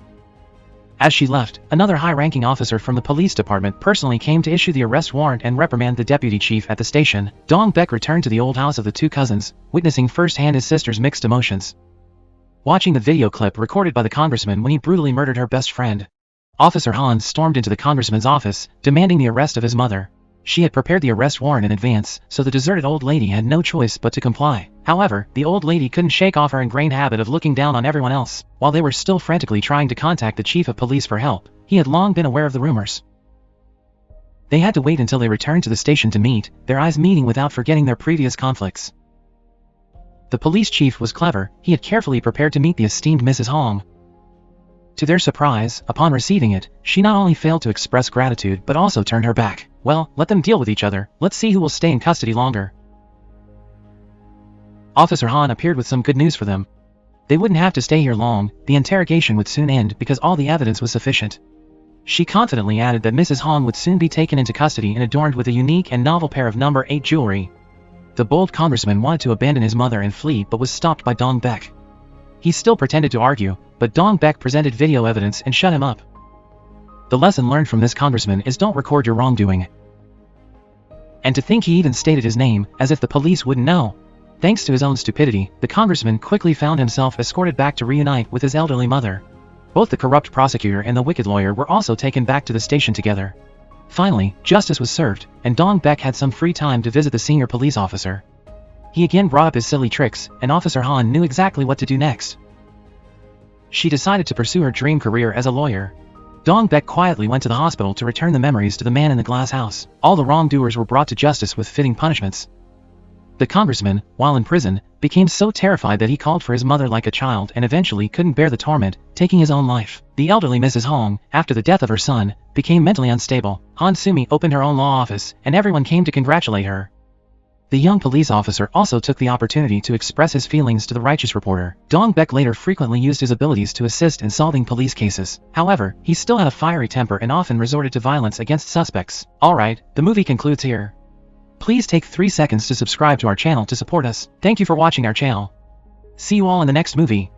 As she left, another high-ranking officer from the police department personally came to issue the arrest warrant and reprimand the deputy chief at the station. Dong Baek returned to the old house of the two cousins, witnessing firsthand his sister's mixed emotions. Watching the video clip recorded by the congressman when he brutally murdered her best friend, Officer Han stormed into the congressman's office, demanding the arrest of his mother. She had prepared the arrest warrant in advance, so the deserted old lady had no choice but to comply. However, the old lady couldn't shake off her ingrained habit of looking down on everyone else. While they were still frantically trying to contact the chief of police for help, he had long been aware of the rumors. They had to wait until they returned to the station to meet, their eyes meeting without forgetting their previous conflicts. The police chief was clever. He had carefully prepared to meet the esteemed Mrs. Hong. To their surprise, upon receiving it, she not only failed to express gratitude but also turned her back. Well, let them deal with each other. Let's see who will stay in custody longer. Officer Han appeared with some good news for them. They wouldn't have to stay here long. The interrogation would soon end because all the evidence was sufficient. She confidently added that Mrs. Hong would soon be taken into custody and adorned with a unique and novel pair of No. 8 jewelry. The bold congressman wanted to abandon his mother and flee but was stopped by Dong Baek. He still pretended to argue, but Dong Baek presented video evidence and shut him up. The lesson learned from this congressman is don't record your wrongdoing. And to think he even stated his name, as if the police wouldn't know. Thanks to his own stupidity, the congressman quickly found himself escorted back to reunite with his elderly mother. Both the corrupt prosecutor and the wicked lawyer were also taken back to the station together. Finally, justice was served, and Dong Baek had some free time to visit the senior police officer. He again brought up his silly tricks, and Officer Han knew exactly what to do next. She decided to pursue her dream career as a lawyer. Dong Baek quietly went to the hospital to return the memories to the man in the glass house. All the wrongdoers were brought to justice with fitting punishments. The congressman, while in prison, became so terrified that he called for his mother like a child and eventually couldn't bear the torment, taking his own life. The elderly Mrs. Hong, after the death of her son, became mentally unstable. Han Sumi opened her own law office, and everyone came to congratulate her. The young police officer also took the opportunity to express his feelings to the righteous reporter. Dong Baek later frequently used his abilities to assist in solving police cases. However, he still had a fiery temper and often resorted to violence against suspects. Alright, the movie concludes here. Please take 3 seconds to subscribe to our channel to support us. Thank you for watching our channel. See you all in the next movie.